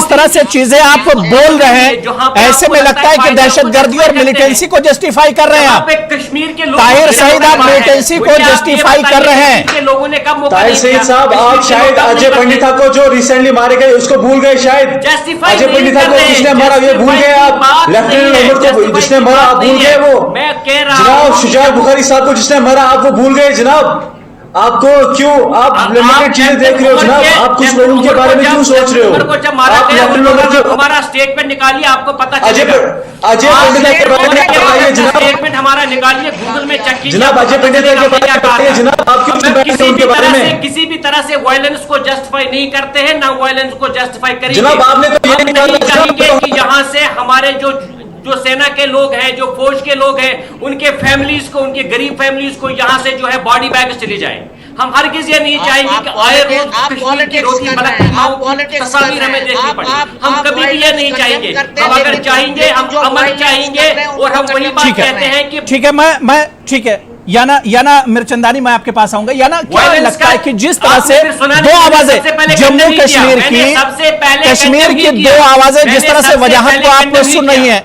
तरह से चीजें आप बोल रहे हैं, ऐसे में लगता है कि दहशतगर्दी और मिलिटेंसी को जस्टिफाई कर रहे हैं आप। कश्मीर के लोग, ताहिर सईद, आप मिलिटेंसी को जस्टिफाई कर रहे हैं। लोगों ने कब मौका ताहिर सईद साहब, आप शायद अजय पंडिता को जो रिसेंटली मारे गए उसको भूल गए, शायद अजय पंडिता को जिसने मारा ये भूल गए आप, लेफ्टिनेंट उमर को जिसने मारा आप भूल गए, वो मैं कह रहा जनाब शुजात बुखारी साहब को जिसने मारा आप वो भूल गए जनाब। आपको क्यों, आप लिमिटेड चीजें देख रहे हो जनाब, आप कुछ लोगों के बारे में क्यों सोच रहे हो? हमारा स्टेटमेंट निकालिए, आपको पता अजय पंडिता के बारे में बताइए जनाब, स्टेटमेंट हमारा निकालिए, गूगल में चेक कीजिए जनाब। अजय पंडिता के बारे में बताइए जनाब, आप क्यों उनके बारे में किसी भी तरह से वायलेंस को जस्टिफाई नहीं करते हैं, ना वायलेंस को जस्टिफाई करेंगे जनाब। आपने तो ये नहीं कहा कि यहाँ से हमारे जो सेना के लोग हैं, जो फौज के लोग हैं, उनके फैमिलीज को, उनके गरीब फैमिलीज को यहाँ से जो है बॉडी बैग चले जाए। हम हरगिज ये नहीं चाहेंगे कि आए रोज कश्मीर की रोटी तस्वीर हमें देखनी पड़े। हम कभी भी ये नहीं चाहेंगे। हम अगर चाहेंगे, हम अमन चाहेंगे, और हम वही बात कहते हैं कि ठीक है, मैं ठीक है याना मिर्चंदानी, मैं आपके पास आऊंगा। याना क्या लगता है कि जिस तरह से 2 आवाजें जम्मू कश्मीर की 2 आवाजें जिस तरह से वजाहत को आप सुन रही हैं,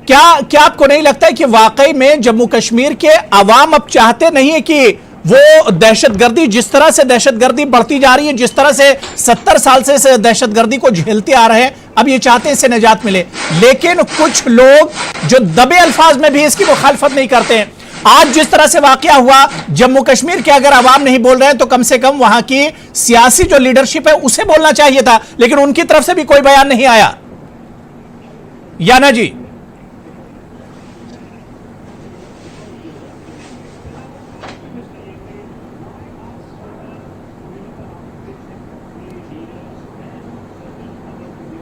क्या आपको नहीं लगता है कि वाकई में जम्मू कश्मीर के अवाम अब चाहते नहीं है कि वो दहशतगर्दी, जिस तरह से दहशतगर्दी बढ़ती जा रही है, जिस तरह से 70 साल से दहशतगर्दी को झेलते आ रहे हैं, अब ये चाहते हैं इससे निजात मिले, लेकिन कुछ लोग जो दबे अल्फाज में भी इसकी मुखालफत नहीं करते हैं। आज जिस तरह से वाकया हुआ जम्मू कश्मीर के, अगर अवाम नहीं बोल रहे हैं तो कम से कम वहां की सियासी जो लीडरशिप है उसे बोलना चाहिए था, लेकिन उनकी तरफ से भी कोई बयान नहीं आया। याना जी,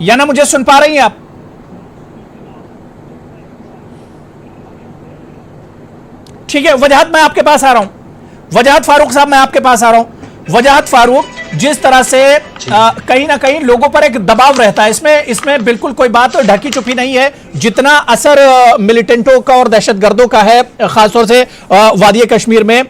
याना मुझे सुन पा रही हैं आप? ठीक है, वजाहत मैं आपके पास आ रहा हूं। वजाहत फारूक साहब, मैं आपके पास आ रहा हूं। वजाहत फारूक, जिस तरह से कहीं ना कहीं लोगों पर एक दबाव रहता है, इसमें बिल्कुल कोई बात ढकी छुपी नहीं है। जितना असर मिलिटेंटों का और दहशतगर्दों का है खासतौर से वादी कश्मीर में,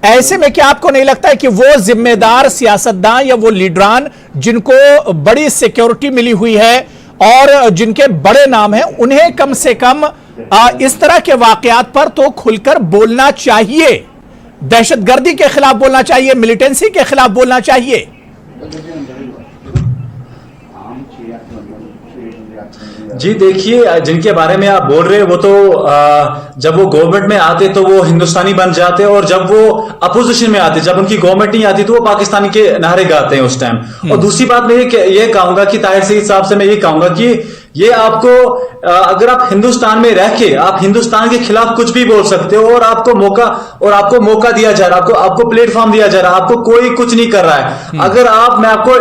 ऐसे में क्या आपको नहीं लगता है कि वो जिम्मेदार सियासतदान या वो लीडरान जिनको बड़ी सिक्योरिटी मिली हुई है और जिनके बड़े नाम हैं, उन्हें कम से कम इस तरह के वाकयात पर तो खुलकर बोलना चाहिए, दहशतगर्दी के खिलाफ बोलना चाहिए, मिलिटेंसी के खिलाफ बोलना चाहिए? जी देखिए, जिनके बारे में आप बोल रहे हैं वो तो जब वो गवर्नमेंट में आते तो वो हिंदुस्तानी बन जाते, और जब वो अपोजिशन में आते, जब उनकी गवर्नमेंट नहीं आती तो वो पाकिस्तानी के नारे गाते हैं उस टाइम। और दूसरी बात मैं ये कहूंगा कि ताहिर सईद साहब से मैं ये कहूंगा कि ये आपको अगर आप हिंदुस्तान में रह के आप हिंदुस्तान के खिलाफ कुछ भी बोल सकते हो, और आपको मौका दिया जा रहा है, आपको प्लेटफॉर्म दिया जा रहा है, आपको कोई कुछ नहीं कर रहा है। अगर मैं आपको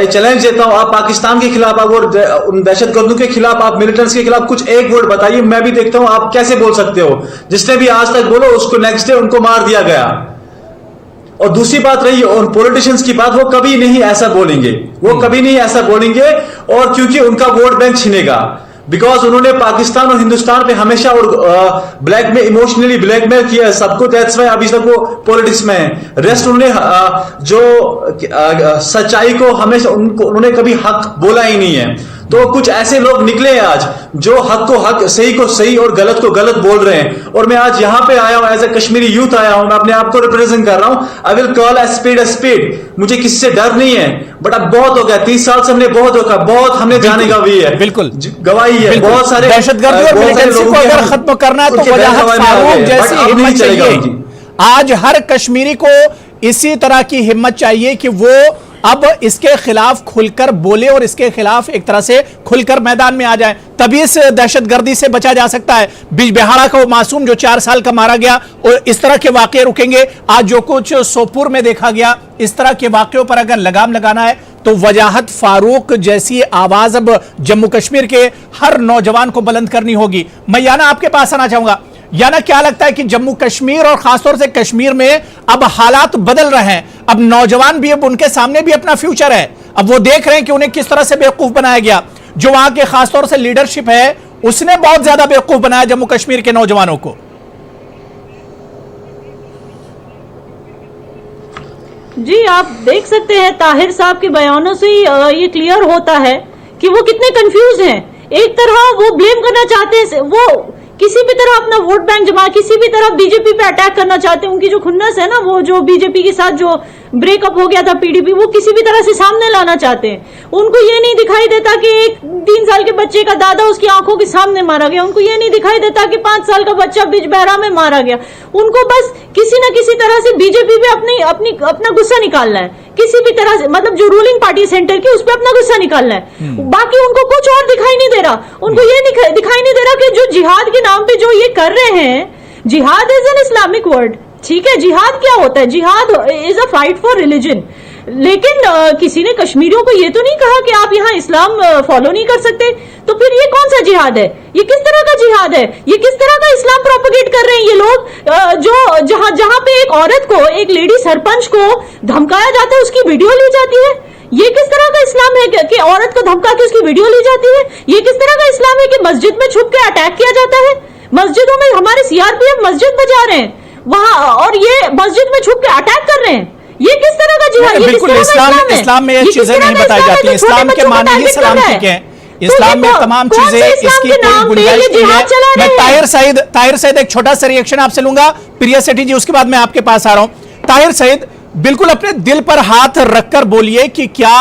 चैलेंज देता हूं, आप पाकिस्तान के खिलाफ और दहशतगर्दों के खिलाफ, आप मिलिटेंट्स के खिलाफ कुछ एक वर्ड बताइए, मैं भी देखता हूं आप कैसे बोल सकते हो। जिसने भी आज तक बोलो उसको नेक्स्ट डे उनको मार दिया गया। और दूसरी बात रही और पॉलिटिशियंस की बात, वो कभी नहीं ऐसा बोलेंगे, और क्योंकि उनका वोट बैंक छिनेगा, बिकॉज उन्होंने पाकिस्तान और हिंदुस्तान पे हमेशा और इमोशनली ब्लैकमेल किया सबको। दैट्स व्हाई अभी तक वो पॉलिटिक्स में है। रेस्ट उन्होंने जो सच्चाई को हमेशा उन्होंने कभी हक बोला ही नहीं है। तो कुछ ऐसे लोग निकले हैं आज जो हक को हक, सही को सही और गलत को गलत बोल रहे हैं। और मैं आज यहां पे आया हूं, एज ए कश्मीरी यूथ आया हूं, मैं अपने आप को रिप्रेजेंट कर रहा हूं। I will call a speed. मुझे किसी से डर नहीं है, बट अब बहुत हो गया। 30 साल से हमने बहुत हमने जाने गवाही है, बिल्कुल गवाही है। बहुत सारे दहशतगर्दी और मिलिटेंसी को अगर खत्म करना है तो वजाहत फारूक जैसी हिम्मत चाहिए। आज हर कश्मीरी को इसी तरह की हिम्मत चाहिए कि वो अब इसके खिलाफ खुलकर बोले और इसके खिलाफ एक तरह से खुलकर मैदान में आ जाए, तभी इस दहशतगर्दी से बचा जा सकता है। बिजबिहाड़ा का वो मासूम जो 4 साल का मारा गया, और इस तरह के वाकये रुकेंगे? आज जो कुछ सोपुर में देखा गया, इस तरह के वाकयों पर अगर लगाम लगाना है तो वजाहत फारूक जैसी आवाज अब जम्मू कश्मीर के हर नौजवान को बुलंद करनी होगी। मैं याना आपके पास आना चाहूंगा। याना, क्या लगता है कि जम्मू कश्मीर और खासतौर से कश्मीर में अब हालात बदल रहे हैं? अब नौजवान भी, अब उनके सामने भी अपना फ्यूचर है। अब वो देख रहे हैं कि उन्हें किस तरह से बेवकूफ बनाया गया। जो वहां के खासतौर से लीडरशिप है उसने बहुत ज्यादा बेवकूफ बनाया जम्मू कश्मीर के नौजवानों को। जी, आप देख सकते हैं ताहिर साहब के बयानों से ये क्लियर होता है कि वो कितने कंफ्यूज हैं। एक तरह वो ब्लेम करना चाहते हैं, वो किसी भी तरह अपना वोट बैंक जमा, किसी भी तरह बीजेपी पे अटैक करना चाहते हैं। उनकी जो खुन्नस है ना, वो जो बीजेपी के साथ जो ब्रेकअप हो गया था पीडीपी, वो किसी भी तरह से सामने लाना चाहते हैं। उनको ये नहीं दिखाई देता कि एक 3 साल के बच्चे का दादा उसकी आंखों के सामने मारा गया। उनको ये नहीं दिखाई देता कि 5 साल का बच्चा बिजबहरा में मारा गया। उनको बस किसी न किसी तरह से बीजेपी पे अपना गुस्सा निकालना है, किसी भी तरह से, मतलब जो रूलिंग पार्टी सेंटर की, उस पर अपना गुस्सा निकालना है। बाकी उनको कुछ और दिखाई नहीं दे रहा। उनको ये दिखाई नहीं दे रहा कि जो जिहाद के नाम पे जो ये कर रहे हैं, जिहाद इज एन इस्लामिक वर्ड, ठीक है। जिहाद क्या होता है? जिहाद is a fight for religion. लेकिन किसी ने कश्मीरियों को ये तो नहीं कहा कि आप यहाँ इस्लाम फॉलो नहीं कर सकते। तो फिर ये कौन सा जिहाद है? ये किस तरह का जिहाद है? ये किस तरह का इस्लाम प्रोपेगेट कर रहे हैं ये लोग? जो जहां पे एक औरत को, एक लेडी सरपंच को धमकाया जाता है, उसकी वीडियो ली जाती है। ये किस तरह का इस्लाम है कि औरत को धमका के उसकी वीडियो ली जाती है? ये किस तरह का इस्लाम है कि मस्जिद में छुप के अटैक किया जाता है? मस्जिदों में हमारे सीआरपीएफ मस्जिद बजा रहे हैं वहां, और ये मस्जिद में छुप के अटैक कर रहे हैं। ये किस तरह का जिहाद? बिल्कुल, इस्लाम में ये चीजें नहीं बताई जाती। इस्लाम के माने ही सलामती के हैं। इस्लाम में तमाम चीजें, इसकी कोई गुंजाइश नहीं है। मैं ताहिर सईद एक छोटा सा रिएक्शन आपसे लूंगा, प्रिया सेठी जी, उसके बाद मैं आपके पास आ रहा हूं। ताहिर सईद, बिल्कुल अपने दिल पर हाथ रखकर बोलिए कि क्या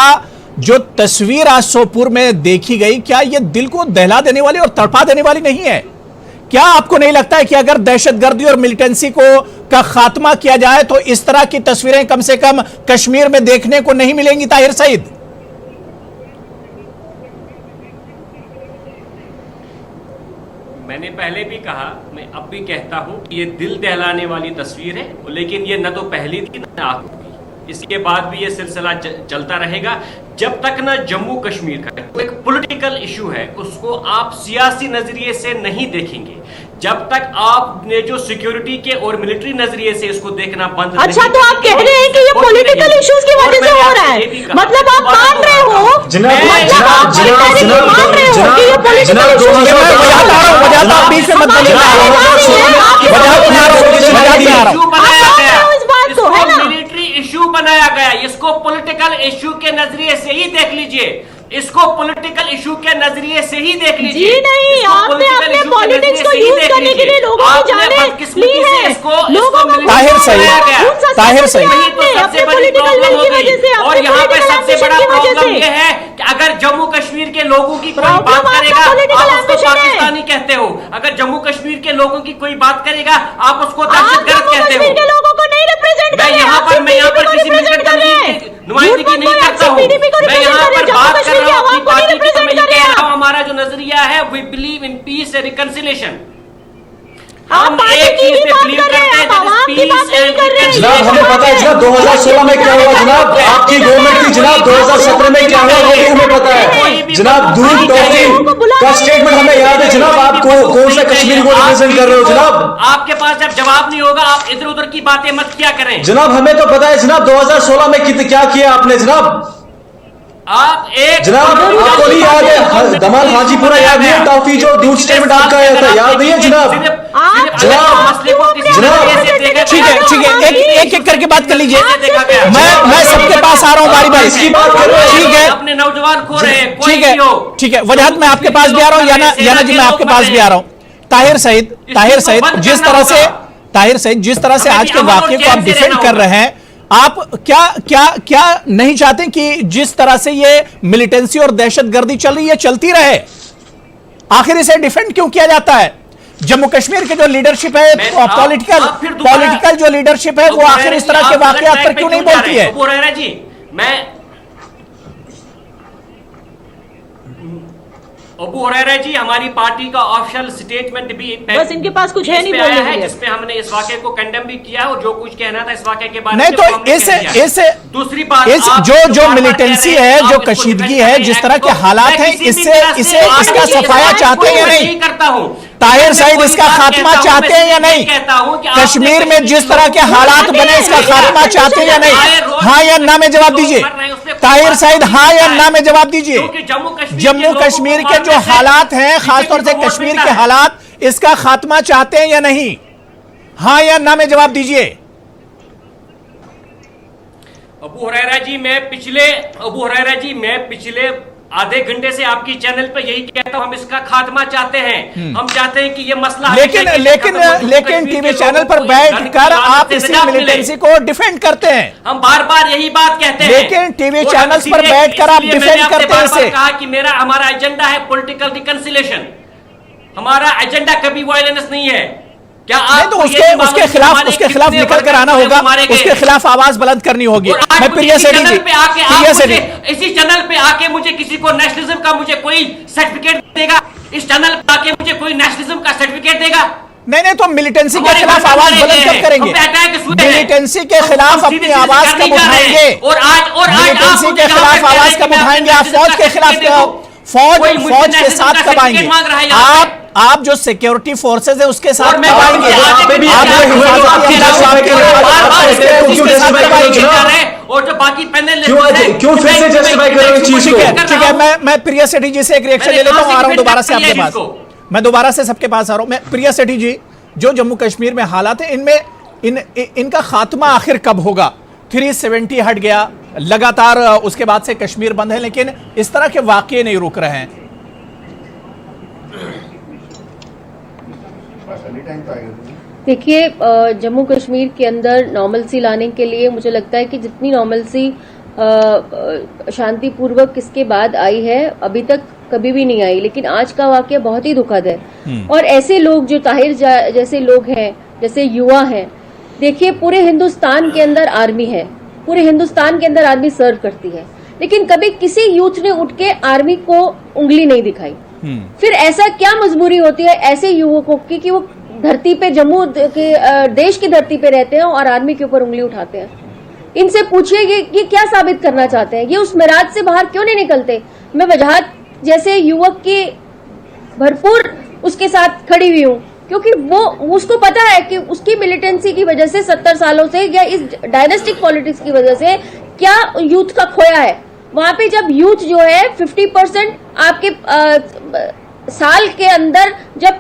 जो तस्वीर आज सोपुर में देखी गई, क्या ये दिल को दहला देने वाली और तड़पा देने वाली नहीं है? क्या आपको नहीं लगता है कि अगर दहशतगर्दी और मिलिटेंसी का खात्मा किया जाए तो इस तरह की तस्वीरें कम से कम कश्मीर में देखने को नहीं मिलेंगी? ताहिर सईद, मैंने पहले भी कहा, मैं अब भी कहता हूं कि ये दिल दहलाने वाली तस्वीर है, लेकिन ये न तो पहली थी न आखिरी थी। इसके बाद भी ये सिलसिला चलता रहेगा जब तक न जम्मू कश्मीर का एक पॉलिटिकल इशू है उसको आप सियासी नजरिए से नहीं देखेंगे, जब तक आपने जो सिक्योरिटी के और मिलिट्री नजरिए से इसको देखना बंद अच्छा, तो आप कह रहे हैं कि ये पॉलिटिकल इश्यूज की वजह से हो रहा है? मतलब आप मान रहे हो, मिलिट्री इशू बनाया गया, इसको पॉलिटिकल इशू के नजरिए से ही देख लीजिए, इसको पॉलिटिकल इशू के नजरिए से ही देख लीजिए। जी नहीं, आपने अपने पॉलिटिक्स को यूज करने के लिए लोगों की जाने ली है, लोगों को ताहिर सही, ताहिर सही। सबसे बड़ी प्रॉब्लम होगी, और यहाँ पे सबसे बड़ा प्रॉब्लम ये है कि अगर जम्मू कश्मीर के लोगों की कोई बात करेगा आप उसको पाकिस्तानी कहते हो, अगर जम्मू कश्मीर के लोगों की कोई बात करेगा आप उसको दहशतगर्द कहते हो। मैं यहाँ पर किसी मिलिटेंट की नुमाइंदगी नहीं करता हूँ, मैं यहाँ पर बात कर रहा हूँ अपनी पार्टी की, तो मैं ये कह रहा हूँ हमारा जो नजरिया है, we believe in peace and reconciliation. हम एक चीज पे बिलीव करते हैं, पीस एंड जनाब हमें पता है जनाब 2016 में क्या हुआ, जनाब आपकी गवर्नमेंट थी, जनाब 2017 में क्या हुआ वो भी हमें पता है जनाब। दूध टॉफी का स्टेटमेंट हमें याद है जनाब, आप कौन सा कश्मीर को रिप्रेजेंट कर रहे हो जनाब। आपके पास जब जवाब नहीं होगा आप इधर उधर की बातें मत किया करें जनाब। हमें तो पता है जनाब 2016 में क्या किया आपने जनाब। आप एक जनाब आपको नहीं याद है, धमाल हाजीपुरा याद नहीं है, टॉफी जो दूध स्टेटमेंट आपका आया था याद नहीं है जनाब। ठीक है, एक एक करके बात कर लीजिए। मैं सबके पास आ रहा हूँ बारी बारी, इसकी बात कर रहे हैं। ठीक है, अपने नौजवान खो रहे हैं, ठीक है वजहत मैं आपके पास भी आ रहा हूँ, याना जी मैं आपके पास भी आ रहा हूँ। ताहिर सईद जिस तरह से आज के वाकये को आप डिफेंड कर रहे हैं, आप क्या नहीं चाहते कि जिस तरह से ये मिलिटेंसी और दहशतगर्दी चल रही है चलती रहे? आखिर इसे डिफेंड क्यों किया जाता है? जम्मू कश्मीर के जो लीडरशिप है, पॉलिटिकल जो लीडरशिप है, वो आखिर इस तरह के वाकयात पर क्यों नहीं बोलती है? जी मैं अबू हुरैरा जी, हमारी पार्टी का ऑफिशियल स्टेटमेंट भी बस इनके पास कुछ है नहीं बोलने के लिए, जिसपे हमने इस वाकये को कंडेम भी किया और जो कुछ कहना था इस वाकये के बारे में नहीं तो इसे दूसरी बात जो मिलिटेंसी है, जो कशीदगी है, जिस तरह के हालात हैं, इसे इसका सफाया चाहते हैं या नहीं? करता हूँ ताहिर सईद इसका खात्मा चाहते हैं या नहीं? कश्मीर में जिस तरह के हालात बने इसका खात्मा चाहते हैं या नहीं? हाँ या ना में जवाब दीजिए। ताहिर सईद हाँ या ना में जवाब दीजिए। जम्मू कश्मीर के जो हालात हैं, खासतौर से कश्मीर के हालात, इसका खात्मा चाहते हैं या नहीं? हाँ या ना में जवाब दीजिए। अबू हुरैरा जी मैं पिछले आधे घंटे से आपकी चैनल पे यही कहता हूं, हम इसका खात्मा चाहते हैं। हम चाहते हैं कि ये मसला लेकिन टीवी चैनल पर बैठकर आप इसी मिलिटेंसी को डिफेंड करते हैं। हम बार बार यही बात कहते हैं, लेकिन टीवी चैनल्स पर बैठकर आप डिफेंड करते हैं इसे। कहा कि हमारा एजेंडा है पॉलिटिकल रिकंसिलिएशन, हमारा एजेंडा कभी वायलेंस नहीं है। क्या आप तो उसके खिलाफ निकल कर आना होगा, उसके खिलाफ आवाज बुलंद करनी होगी। मैं प्रिया सेठी जी, इसी चैनल पे आके मुझे किसी को नेशनलिज्म का मुझे कोई सर्टिफिकेट देगा? इस चैनल पे आके मुझे कोई नेशनलिज्म का सर्टिफिकेट देगा? नहीं तो मिलिटेंसी के खिलाफ आवाज बुलंद कब करेंगे? मिलिटेंसी के खिलाफ अपनी आवाज कब उठाएंगे? मिलिटेंसी के खिलाफ आवाज कब उठाएंगे? आप फौज के खिलाफ, फौज के साथ कब आएंगे? आप जो सिक्योरिटी फोर्सेज है उसके साथ कब आएंगे? और जो बाकी पैनल क्यों फिर से जस्टिफाई कर रहे हैं चीज को? ठीक है, मैं प्रिया सेठी जी से एक रिएक्शन ले लेता हूं, आ रहा हूं दोबारा से आपके पास। मैं दोबारा से सबके पास आ रहा हूं। मैं प्रिया सेठी जी, जो जम्मू कश्मीर में हालात है, इनका खात्मा आखिर कब होगा? 370 हट गया, लगातार उसके बाद से कश्मीर बंद है, लेकिन इस तरह के वाकये नहीं रुक रहे हैं। देखिए, जम्मू कश्मीर के अंदर नॉर्मलसी लाने के लिए मुझे लगता है कि जितनी नॉर्मलसी शांतिपूर्वक इसके बाद आई है, अभी तक कभी भी नहीं आई। लेकिन आज का वाकया बहुत ही दुखद है। और ऐसे लोग जो ताहिर जैसे लोग हैं, जैसे युवा हैं, देखिए पूरे हिंदुस्तान के अंदर आर्मी है, पूरे हिंदुस्तान के अंदर आर्मी सर्व करती है, लेकिन कभी किसी यूथ ने उठ के आर्मी को उंगली नहीं दिखाई। फिर ऐसा क्या मजबूरी होती है ऐसे युवकों की कि वो धरती पे, जम्मू के देश की धरती पे रहते हैं और आर्मी के ऊपर उंगली उठाते हैं? इनसे पूछिए ये क्या साबित करना चाहते हैं? ये उस मिराज से बाहर क्यों नहीं निकलते? मैं वजाहत जैसे युवक की भरपूर उसके साथ खड़ी हुई हूँ, क्योंकि वो उसको पता है कि उसकी मिलिटेंसी की वजह से 70 सालों से या इस डायनेस्टिक पॉलिटिक्स की वजह से क्या यूथ का खोया है। वहां पे जब यूथ जो है 50% आपके साल के अंदर जब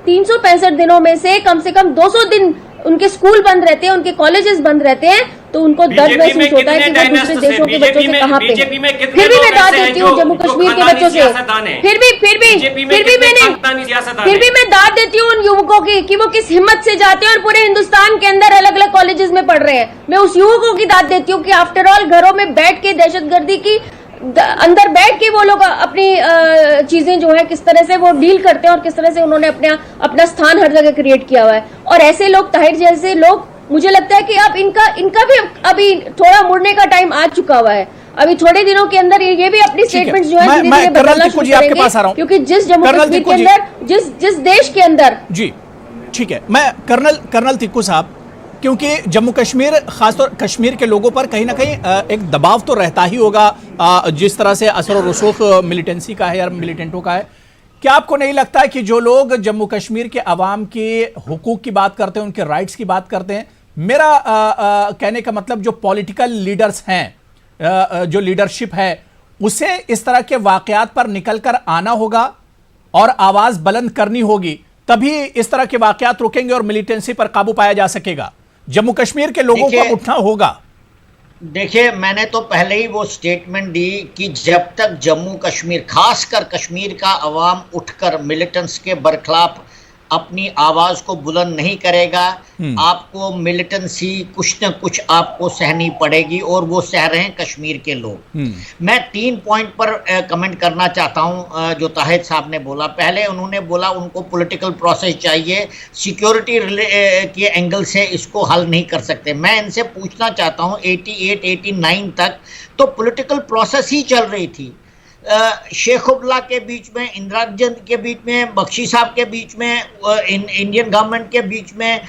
365 दिनों में से कम 200 दिन उनके स्कूल बंद रहते हैं, उनके कॉलेजेस बंद रहते हैं, तो उनको दर्द महसूस होता है कि वो दूसरे देशों के बच्चों से कहां पे। फिर भी मैं दाद देती हूँ जम्मू कश्मीर के बच्चों से, फिर भी मैं दाद देती हूँ उन युवकों की कि वो किस हिम्मत से जाते हैं और पूरे हिंदुस्तान के अंदर अलग अलग कॉलेजेस में पढ़ रहे हैं। मैं उस युवकों की दाद देती हूँ कि आफ्टर ऑल घरों में बैठ के दहशतगर्दी की अंदर बैठ के वो लोग अपनी चीजें जो है किस तरह से वो डील करते हैं और किस तरह से उन्होंने अपना स्थान हर जगह क्रिएट किया हुआ है। और ऐसे लोग, ताहिर जैसे लोग, मुझे लगता है कि अब इनका भी अभी थोड़ा मुड़ने का टाइम आ चुका हुआ है। अभी थोड़े दिनों के अंदर ये भी अपनी स्टेटमेंट्स जो है धीरे धीरे बदलना शुरू करेंगे, क्योंकि जिस जम्मू कश्मीर के अंदर, जिस देश के अंदर। जी ठीक है, मैं कर्नल तिक्कू साहब, क्योंकि जम्मू कश्मीर, खासतौर कश्मीर के लोगों पर कहीं ना कहीं एक दबाव तो रहता ही होगा, जिस तरह से असर और रसूख मिलिटेंसी का है या मिलिटेंटों का है। क्या आपको नहीं लगता है कि जो लोग जम्मू कश्मीर के अवाम के हुकूक की बात करते हैं, उनके राइट्स की बात करते हैं, मेरा कहने का मतलब जो पॉलिटिकल लीडर्स हैं, जो लीडरशिप है, उसे इस तरह के वाकयात पर निकलकर आना होगा और आवाज बुलंद करनी होगी, तभी इस तरह के वाकयात रुकेंगे और मिलिटेंसी पर काबू पाया जा सकेगा। जम्मू कश्मीर के लोगों को उठना होगा। देखिए, मैंने तो पहले ही वो स्टेटमेंट दी कि जब तक जम्मू कश्मीर, खासकर कश्मीर का अवाम उठकर मिलिटेंट्स के बरखिलाफ अपनी आवाज को बुलंद नहीं करेगा, आपको मिलिटेंसी कुछ न कुछ आपको सहनी पड़ेगी, और वो सह रहे हैं कश्मीर के लोग। मैं 3 पॉइंट पर कमेंट करना चाहता हूं जो ताहिर साहब ने बोला। पहले उन्होंने बोला उनको पॉलिटिकल प्रोसेस चाहिए, सिक्योरिटी के एंगल से इसको हल नहीं कर सकते। मैं इनसे पूछना चाहता हूं 88-89 तक तो पॉलिटिकल प्रोसेस ही चल रही थी। शेखुल्ला के बीच में, इंदिरा गांधी के बीच में, बख्शी साहब के बीच में, इंडियन गवर्नमेंट के बीच में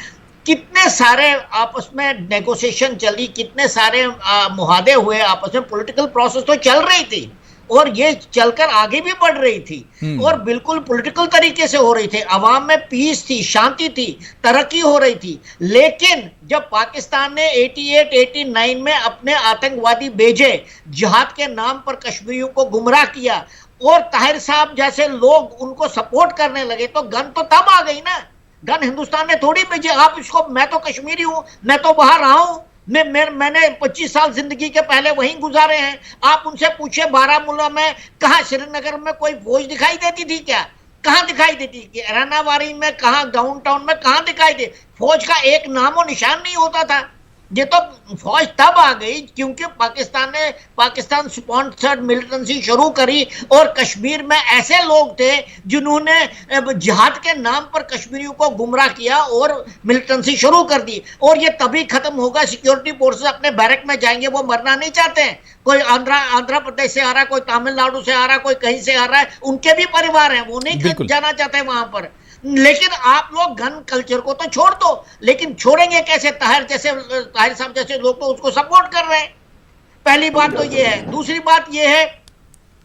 कितने सारे आपस में नेगोशिएशन चली, कितने सारे मुहादे हुए आपस में। पॉलिटिकल प्रोसेस तो चल रही थी और ये चलकर आगे भी बढ़ रही थी और बिल्कुल पॉलिटिकल तरीके से हो रही थी। अवाम में पीस थी, शांति थी, तरक्की हो रही थी। लेकिन जब पाकिस्तान ने 88-89 में अपने आतंकवादी भेजे, जिहाद के नाम पर कश्मीरियों को गुमराह किया और ताहिर साहब जैसे लोग उनको सपोर्ट करने लगे, तो गन तो तब आ गई ना। गन हिंदुस्तान ने थोड़ी भेजी। आप इसको, मैं तो कश्मीरी हूं, मैं तो बाहर रहा हूं, मैंने 25 साल जिंदगी के पहले वहीं गुजारे हैं। आप उनसे पूछे बारामूला में, कहाँ श्रीनगर में कोई फौज दिखाई देती थी क्या? कहाँ दिखाई देती? रानावारी में, कहाँ डाउनटाउन में कहाँ दिखाई दे? फौज का एक नामो निशान नहीं होता था। ये तो फौज तब आ गई क्योंकि पाकिस्तान स्पॉन्सर्ड मिलिटेंसी शुरू करी और कश्मीर में ऐसे लोग थे जिन्होंने जिहाद के नाम पर कश्मीरियों को गुमराह किया और मिलिटेंसी शुरू कर दी। और ये तभी खत्म होगा, सिक्योरिटी फोर्सेस अपने बैरक में जाएंगे। वो मरना नहीं चाहते हैं। कोई आंध्र प्रदेश से आ रहा है, कोई तमिलनाडु से आ रहा है, कोई कहीं से आ रहा है, उनके भी परिवार हैं, वो नहीं जाना चाहते वहां पर। लेकिन आप लोग गन कल्चर को तो छोड़ दो, लेकिन छोड़ेंगे कैसे? ताहिर साहब जैसे लोग तो उसको सपोर्ट कर रहे हैं। पहली बात तो ये है। दूसरी बात ये है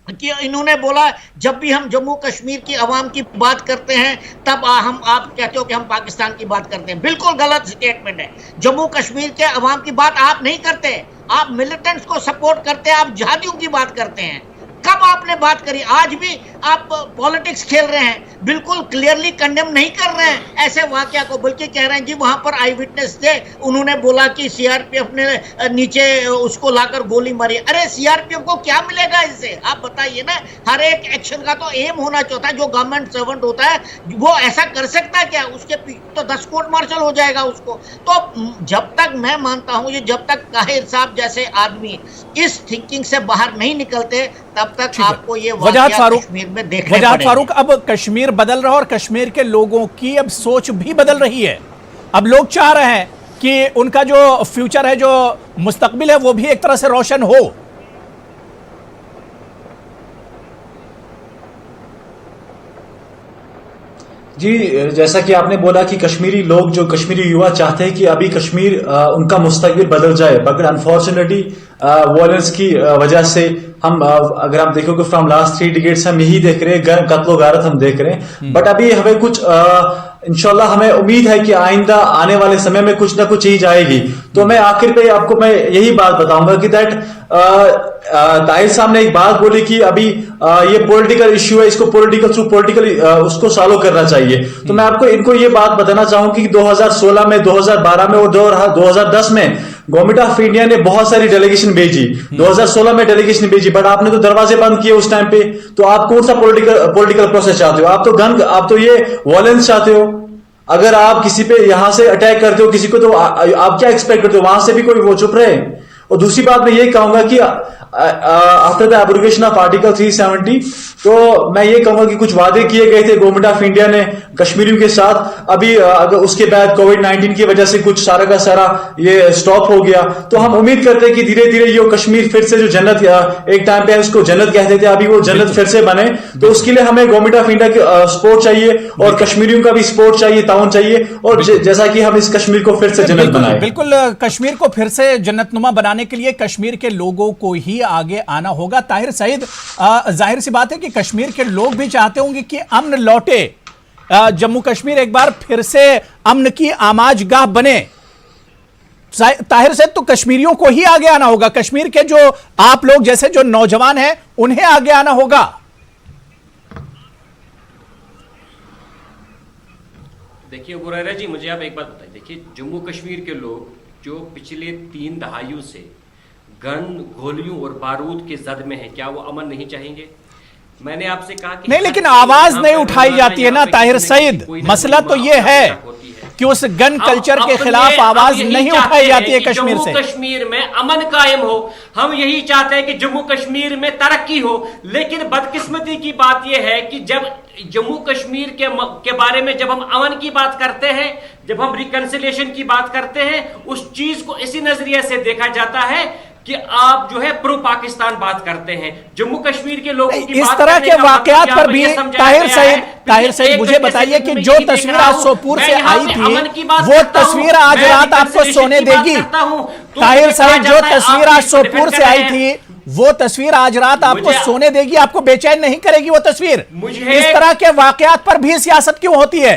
कि इन्होंने बोला जब भी हम जम्मू कश्मीर की आवाम की बात करते हैं तब आप कहते हो कि हम पाकिस्तान की बात करते हैं। बिल्कुल गलत स्टेटमेंट है। जम्मू कश्मीर के आवाम की बात आप नहीं करते, आप मिलिटेंट्स को सपोर्ट करते हैं, आप जिहादियों की बात करते हैं। कब आपने बात करी? आज भी आप पॉलिटिक्स खेल रहे हैं, बिल्कुल क्लियरली कंडेम नहीं कर रहे हैं ऐसे वाकया को, बल्कि कह रहे हैं जी वहां पर आई विटनेस थे, उन्होंने बोला कि सीआरपीएफ ने नीचे उसको लाकर गोली मारी। अरे सीआरपीएफ को क्या मिलेगा इससे? आप बताइए ना। हर एक एक्शन का तो एम होना चाहता है। जो गवर्नमेंट सर्वेंट होता है वो ऐसा कर सकता है क्या? उसके तो 10 कोर्ट मार्शल हो जाएगा उसको। तो जब तक मैं मानता हूं, जब तक ताहिर साहब जैसे आदमी इस थिंकिंग से बाहर नहीं निकलते तब तक आपको ये वजाहत कश्मीर में देखने पड़ेंगे। फारूक, अब कश्मीर बदल रहा है और कश्मीर के लोगों की अब सोच भी बदल रही है। अब लोग चाह रहे हैं कि उनका जो फ्यूचर है, जो मुस्तकबिल है, वो भी एक तरह से रोशन हो। जी, जैसा कि आपने बोला कि कश्मीरी लोग, जो कश्मीरी युवा चाहते हैं कि अभी कश्मीर उनका मुस्तकबिल बदल जाए, मगर अनफॉर्चुनेटली वायलेंस की वजह से हम, अगर आप देखोगे फ्रॉम लास्ट 3 डिकेड्स हम यही देख रहे हैं, कत्लो गारत हम देख रहे हैं। बट अभी हमें कुछ इंशाल्लाह हमें उम्मीद है कि आइंदा आने वाले समय में कुछ ना कुछ चीज आएगी। तो मैं आखिर पे आपको मैं यही बात बताऊंगा कि ताहिर साहब ने एक बात बोली कि अभी ये पॉलिटिकल इश्यू है, इसको पॉलिटिकल उसको सॉल्व करना चाहिए। तो मैं आपको इनको ये बात बताना चाहूंगी कि 2016 में, 2012 में और 2010 में गवर्नमेंट ऑफ इंडिया ने बहुत सारी डेलीगेशन भेजी। 2016 में डेलीगेशन भेजी, बट आपने तो दरवाजे बंद किए उस टाइम पे। तो आप कौन सा पॉलिटिकल प्रोसेस चाहते हो? आप तो ये वॉयलेंस चाहते हो। अगर आप किसी पे यहां से अटैक करते हो किसी को, तो आप क्या एक्सपेक्ट करते हो वहां से भी कोई वो चुप रहे? और दूसरी बात मैं ये कहूंगा कि after the abrogation of article 370, तो मैं ये कहूंगा कि कुछ वादे किए गए थे गवर्नमेंट ऑफ इंडिया ने कश्मीरियों के साथ। अभी अगर उसके बाद कोविड-19 की वजह से कुछ सारा का सारा ये स्टॉप हो गया। तो हम उम्मीद करते हैं कि धीरे धीरे ये कश्मीर फिर से जो जन्नत, एक टाइम पे उसको जन्नत कहते थे, अभी वो जन्नत फिर से बने। तो उसके लिए हमें गवर्नमेंट ऑफ इंडिया की सपोर्ट चाहिए और कश्मीरियों का भी सपोर्ट चाहिए, ताउन चाहिए, और जैसा कि हम इस कश्मीर को फिर से जन्नत बनाए। बिल्कुल, कश्मीर को फिर से जन्नतनुमा बनाने के लिए कश्मीर के लोगों को ही आगे आना होगा। ताहिर सईद, जाहिर सी बात है कि कश्मीर के लोग भी चाहते होंगे कि अमन लौटे, जम्मू कश्मीर एक बार फिर से अमन की आमाजगाह बने। ताहिर सईद, तो कश्मीरियों को ही आगे आना होगा, कश्मीर के जो आप लोग जैसे जो नौजवान हैं उन्हें आगे आना होगा। देखिए बुरैरा जी, मुझे आप एक बात बताइए। देखिए, जम्मू कश्मीर के लोग जो पिछले 3 दहाइयों से गन, गोलियों और बारूद के जद में है, क्या वो अमन नहीं चाहेंगे? मैंने आपसे कहा कि नहीं, लेकिन आवाज नहीं उठाई जाती है ना ताहिर सईद। मसला तो ये है कि उस गन कल्चर के खिलाफ आवाज नहीं उठाई जाती है कश्मीर से। जम्मू कश्मीर में अमन कायम हो, हम यही चाहते हैं कि जम्मू कश्मीर में तरक्की हो। लेकिन बदकिस्मती की बात यह है कि जब जम्मू कश्मीर के बारे में जब हम अमन की बात करते हैं, जब हम रिकंसिलिएशन की बात करते हैं, उस चीज को इसी नजरिए से देखा जाता है कि आप जो है प्रो पाकिस्तान बात करते हैं। जम्मू कश्मीर के लोगों की इस तरह के वाकयात पर भी ताहिर सईद मुझे बताइए कि जो तस्वीर आज सोपूर से आई थी, वो तस्वीर आज रात आपको सोने देगी? ताहिर सईद, जो तस्वीर आज सोपूर से आई थी, वो तस्वीर आज रात आपको सोने देगी, आपको बेचैन नहीं करेगी वो तस्वीर? इस तरह के वाकयात पर भी सियासत क्यों होती है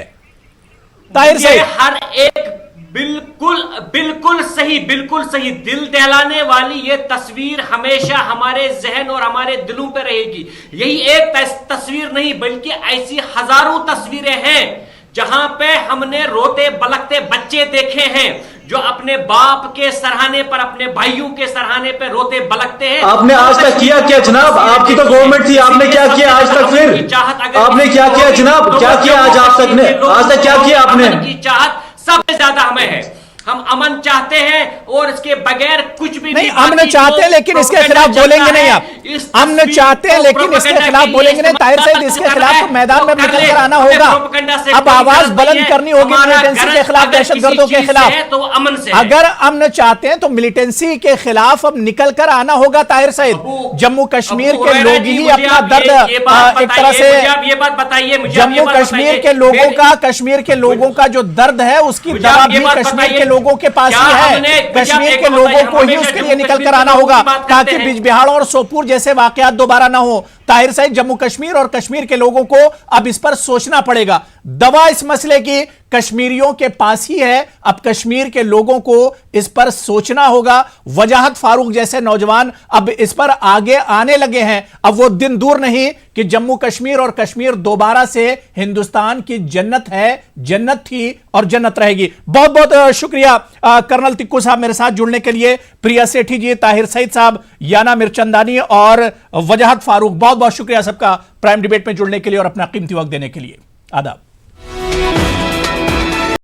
ताहिर सईद? हर एक बिल्कुल सही दिल दहलाने वाली ये तस्वीर हमेशा हमारे जहन और हमारे दिलों पे रहेगी। यही एक तस्वीर नहीं, बल्कि ऐसी हजारों तस्वीरें हैं जहां पे हमने रोते बलकते बच्चे देखे हैं जो अपने बाप के सराहने पर, अपने भाइयों के सराहने पे रोते बलकते हैं। आपने आज तक किया क्या जनाब? आपकी तो गवर्नमेंट थी, आपने क्या किया आज तक? फिर आपने क्या किया जनाब? क्या किया आज तक क्या किया आपने? की चाहत सबसे ज्यादा हमें है। हम अमन चाहते हैं और इसके बगैर कुछ भी नहीं। अमन चाहते हैं लेकिन इसके खिलाफ बोलेंगे नहीं आप। अमन चाहते हैं लेकिन इसके खिलाफ बोलेंगे नहीं। ताहिर सईद, इसके खिलाफ तो मैदान में निकल कर आना होगा, अब आवाज बुलंद करनी होगी मिलिटेंसी के खिलाफ, दहशतगर्दों के खिलाफ। तो अमन से अगर अमन चाहते हैं तो मिलिटेंसी के खिलाफ अब निकल कर आना होगा ताहिर सईद। जम्मू कश्मीर के लोग ही अपना दर्द एक तरह से, ये बात बताइए मुझे, जम्मू कश्मीर के लोगों का, कश्मीर के लोगों का जो दर्द है उसकी दवा भी कश्मीर के लोगों के पास ही है। कश्मीर के लोगों को ही उसके लिए निकल कर आना होगा ताकि बिजबिहाड़ और सोपूर जैसे वाकयात दोबारा ना हो। ताहिर सईद, जम्मू कश्मीर और कश्मीर के लोगों को अब इस पर सोचना पड़ेगा। दवा इस मसले की कश्मीरियों के पास ही है, अब कश्मीर के लोगों को इस पर सोचना होगा। वजाहत फारूक जैसे नौजवान अब इस पर आगे आने लगे हैं। अब वो दिन दूर नहीं कि जम्मू कश्मीर और कश्मीर दोबारा से हिंदुस्तान की जन्नत है, जन्नत थी और जन्नत रहेगी। बहुत बहुत शुक्रिया कर्नल तिक्कू साहब मेरे साथ जुड़ने के लिए, प्रिया सेठी जी, ताहिर सईद साहब, याना मिर्चंदानी और वजाहत फारूक, बहुत बहुत शुक्रिया सबका प्राइम डिबेट में जुड़ने के लिए और अपना कीमती वक्त देने के लिए। आदाब।